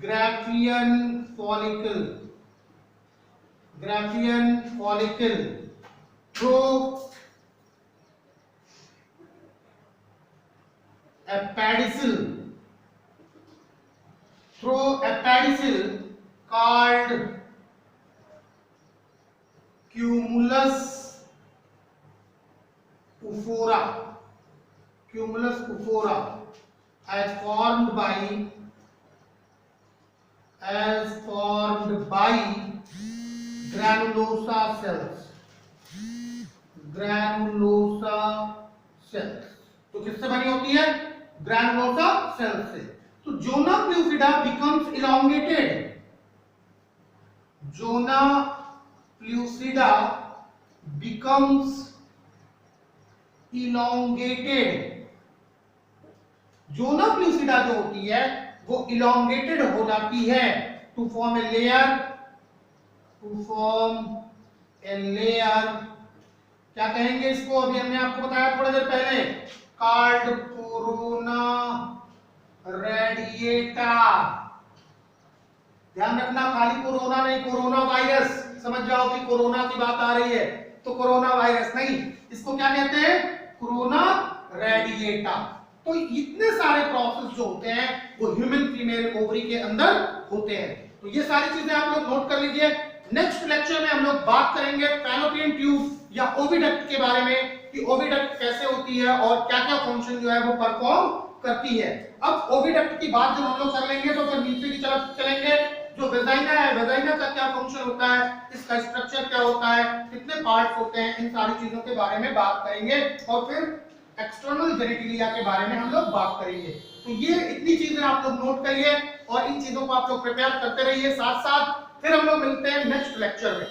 Graafian follicle through a pedicel called cumulus euphora as formed by granulosa cells। तो किससे बनी होती है? ग्रैनुलोसा सेल से। तो जोना प्लूसिडा becomes elongated। जोना प्लूसिडा becomes elongated। जोना प्लूसिडा जो होती है वो elongated हो जाती है to form a layer। क्या कहेंगे इसको? अभी हमने आपको बताया थोड़ी देर पहले, called corona radiata। ध्यान रखना, खाली कोरोना नहीं, कोरोना वायरस। समझ जाओ कि कोरोना की बात आ रही है तो कोरोना वायरस नहीं, इसको क्या कहते हैं? Corona radiata. तो इतने सारे प्रोसेस जो होते हैं वो ह्यूमन फीमेल ओवरी के अंदर होते हैं। तो ये सारी चीजें आप लोग नोट कर लीजिए। नेक्स्ट लेक्चर में हम लोग बात करेंगे फैलोपियन ट्यूब या ओविडक्ट के बारे में, कि ओविडक्ट कैसे होती है और क्या क्या फंक्शन जो है वो परफॉर्म करती है। अब ओविडक्ट की बात जब हम लोग कर लेंगे तो फिर नीचे की तरफ चलेंगे। जो वेजाइना है, वेजाइना का क्या फंक्शन होता है, इसका स्ट्रक्चर क्या होता है, कितने पार्ट्स होते हैं, इन सारी चीजों के बारे में बात करेंगे। और फिर एक्सटर्नल जेनिटलिया के बारे में हम लोग बात करेंगे। तो ये इतनी चीजें आप लोग नोट करिए और इन चीजों को आप लोग प्रिपेयर करते रहिए साथ साथ। फिर हम लोग मिलते हैं नेक्स्ट लेक्चर में।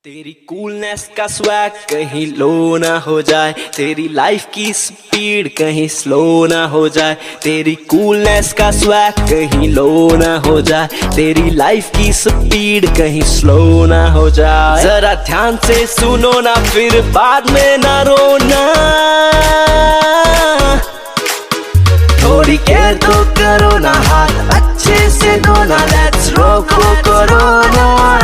तेरी कूलनेस का स्वैग कहीं लो ना हो जाए, तेरी लाइफ की स्पीड कहीं स्लो ना हो जाए। तेरी कूलनेस का स्वैग कहीं लो ना हो जाए, तेरी लाइफ की स्पीड कहीं स्लो ना हो जाए। जरा ध्यान से सुनो ना, फिर बाद में ना रोना। थोड़ी केयर तो करो ना, हाथ अच्छे से धोना। लेट्स रोको कोरोना।